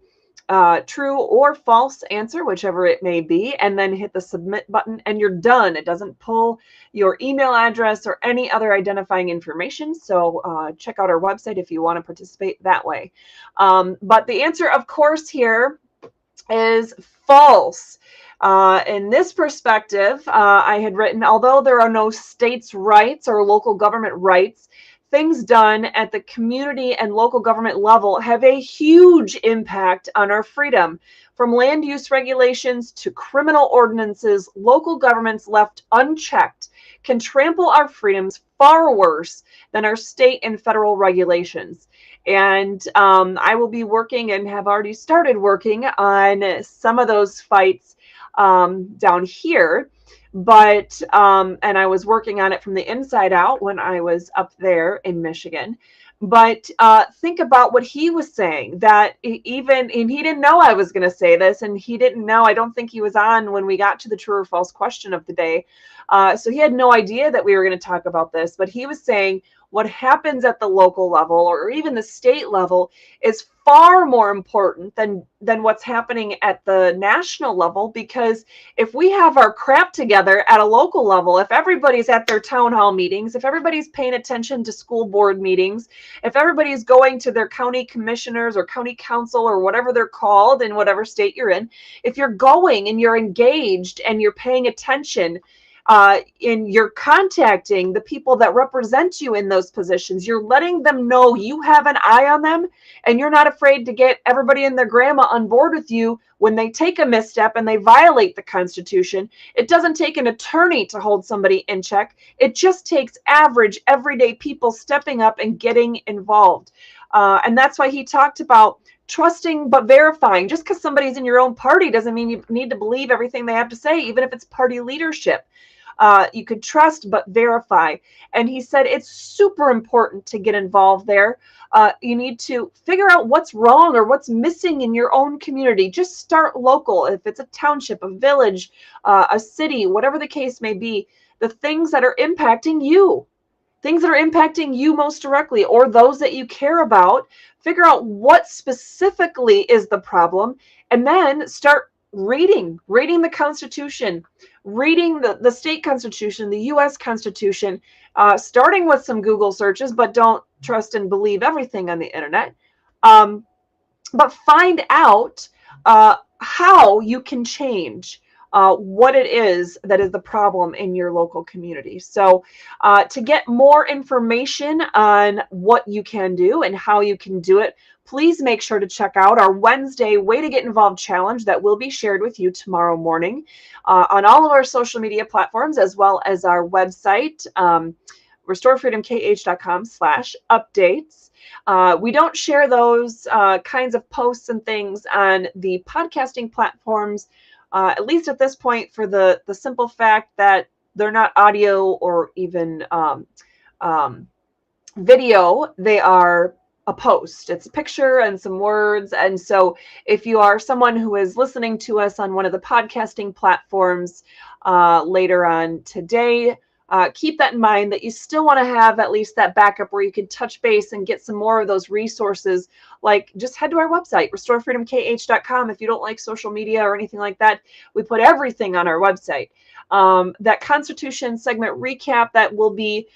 Speaker 3: true or false answer, whichever it may be, and then hit the submit button and you're done. It doesn't pull your email address or any other identifying information. So check out our website if you want to participate that way. But the answer, of course, here is false. In this perspective, I had written, although there are no states' rights or local government rights, things done at the community and local government level have a huge impact on our freedom. From land use regulations to criminal ordinances, local governments left unchecked can trample our freedoms far worse than our state and federal regulations. And I will be working and have already started working on some of those fights down here. But and I was working on it from the inside out when I was up there in Michigan. But think about what he was saying, that even, and he didn't know I was going to say this, and he didn't know, I don't think he was on when we got to the true or false question of the day. So he had no idea that we were going to talk about this, but he was saying what happens at the local level or even the state level is far more important than what's happening at the national level. Because if we have our crap together at a local level, if everybody's at their town hall meetings, if everybody's paying attention to school board meetings, if everybody's going to their county commissioners or county council or whatever they're called in whatever state you're in, if you're going and you're engaged and you're paying attention, and you're contacting the people that represent you in those positions, you're letting them know you have an eye on them, and you're not afraid to get everybody and their grandma on board with you when they take a misstep and they violate the Constitution. It doesn't take an attorney to hold somebody in check. It just takes average, everyday people stepping up and getting involved. And that's why he talked about trusting but verifying. Just because somebody's in your own party doesn't mean you need to believe everything they have to say, even if it's party leadership. You could trust but verify. And he said it's super important to get involved there. You need to figure out what's wrong or what's missing in your own community. Just start local. If it's a township, a village, a city, whatever the case may be, the things that are impacting you. Things that are impacting you most directly, or those that you care about, figure out what specifically is the problem, and then start reading the Constitution, reading the state Constitution, the U.S. Constitution, starting with some Google searches, but don't trust and believe everything on the internet. But find out how you can change what it is that is the problem in your local community. So to get more information on what you can do and how you can do it, please make sure to check out our Wednesday Way to Get Involved challenge that will be shared with you tomorrow morning on all of our social media platforms, as well as our website, restorefreedomkh.com/updates. We don't share those kinds of posts and things on the podcasting platforms, at least at this point, for the simple fact that they're not audio or even video. They are a post. It's a picture and some words. And so if you are someone who is listening to us on one of the podcasting platforms later on today, keep that in mind, that you still want to have at least that backup where you can touch base and get some more of those resources. Like, just head to our website, restorefreedomkh.com. If you don't like social media or anything like that, we put everything on our website. That Constitution segment recap that will be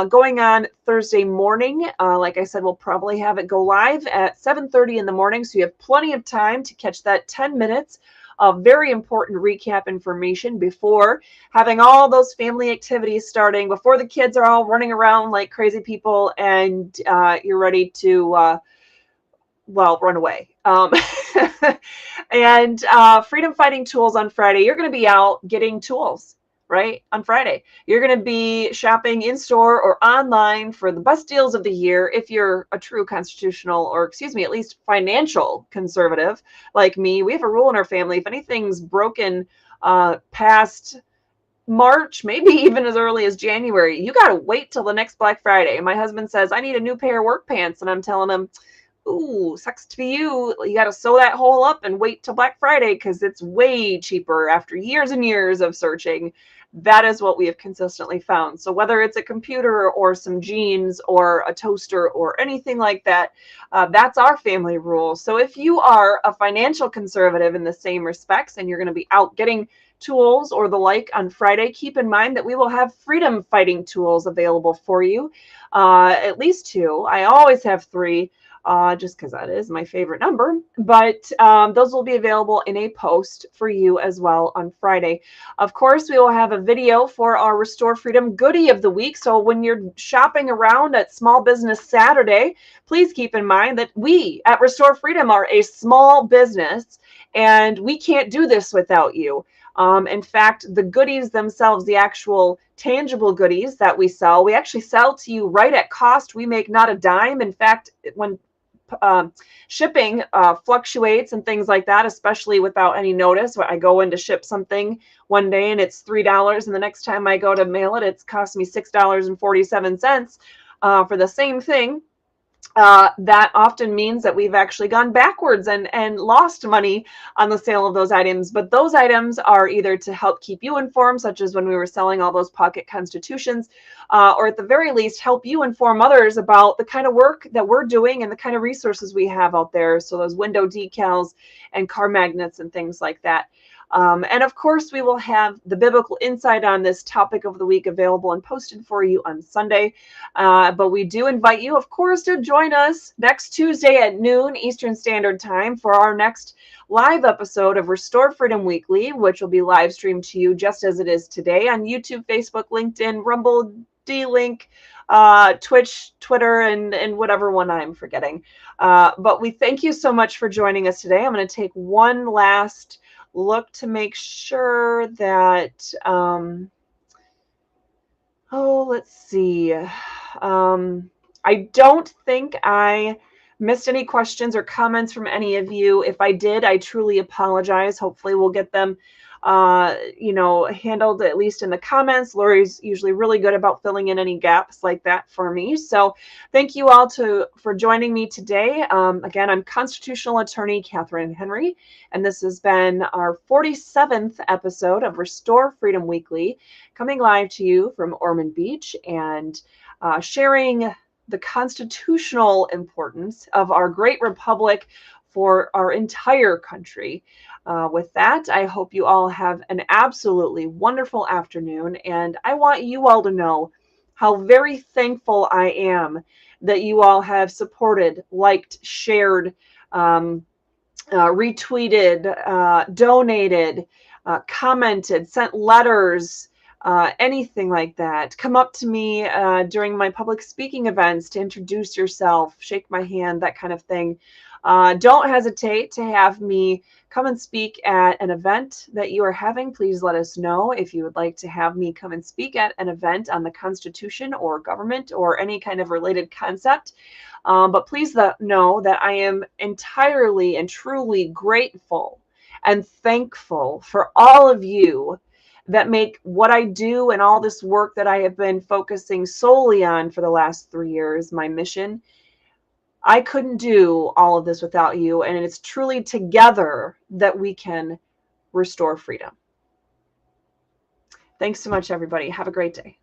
Speaker 3: going on Thursday morning. Like I said, we'll probably have it go live at 7:30 in the morning. So you have plenty of time to catch that 10 minutes of very important recap information before having all those family activities starting, before the kids are all running around like crazy people and you're ready to, run away. And Freedom Fighting Tools on Friday. You're going to be out getting tools, right? On Friday, you're going to be shopping in store or online for the best deals of the year. If you're a true constitutional, or excuse me, at least financial conservative like me, we have a rule in our family. If anything's broken past March, maybe even as early as January, you got to wait till the next Black Friday. And my husband says, I need a new pair of work pants. And I'm telling him, ooh, sucks to be you. You got to sew that hole up and wait till Black Friday because it's way cheaper after years and years of searching. That is what we have consistently found. So whether it's a computer or some jeans or a toaster or anything like that, that's our family rule. So if you are a financial conservative in the same respects and you're going to be out getting tools or the like on Friday, keep in mind that we will have freedom fighting tools available for you. At least 2. I always have 3. Just because that is my favorite number. But those will be available in a post for you as well on Friday. Of course, we will have a video for our Restore Freedom Goodie of the Week. So when you're shopping around at Small Business Saturday, please keep in mind that we at Restore Freedom are a small business, and we can't do this without you. In fact, the goodies themselves, the actual tangible goodies that we sell, we actually sell to you right at cost. We make not a dime. In fact, when shipping fluctuates and things like that, especially without any notice. I go in to ship something one day and it's $3, and the next time I go to mail it, it's cost me $6.47 for the same thing. That often means that we've actually gone backwards and lost money on the sale of those items. But those items are either to help keep you informed, such as when we were selling all those pocket constitutions, or at the very least help you inform others about the kind of work that we're doing and the kind of resources we have out there. So those window decals and car magnets and things like that. And of course, we will have the biblical insight on this topic of the week available and posted for you on Sunday. But we do invite you, of course, to join us next Tuesday at noon Eastern Standard Time for our next live episode of Restore Freedom Weekly, which will be live streamed to you just as it is today on YouTube, Facebook, LinkedIn, Rumble, D-Link, Twitch, Twitter, and whatever one I'm forgetting. But we thank you so much for joining us today. I'm going to take one last look to make sure that, let's see. I don't think I missed any questions or comments from any of you. If I did, I truly apologize. Hopefully we'll get them handled at least in the comments. Lori's usually really good about filling in any gaps like that for me. So thank you all for joining me today. Again, I'm constitutional attorney Katherine Henry, and this has been our 47th episode of Restore Freedom Weekly, coming live to you from Ormond Beach and sharing the constitutional importance of our great republic for our entire country. With that, I hope you all have an absolutely wonderful afternoon, and I want you all to know how very thankful I am that you all have supported, liked, shared, retweeted, donated, commented, sent letters, anything like that. Come up to me during my public speaking events to introduce yourself, shake my hand, that kind of thing. Don't hesitate to have me come and speak at an event that you are having. Please let us know if you would like to have me come and speak at an event on the Constitution or government or any kind of related concept. But please know that I am entirely and truly grateful and thankful for all of you that make what I do and all this work that I have been focusing solely on for the last 3 years, my mission. I couldn't do all of this without you, and it's truly together that we can restore freedom. Thanks so much, everybody. Have a great day.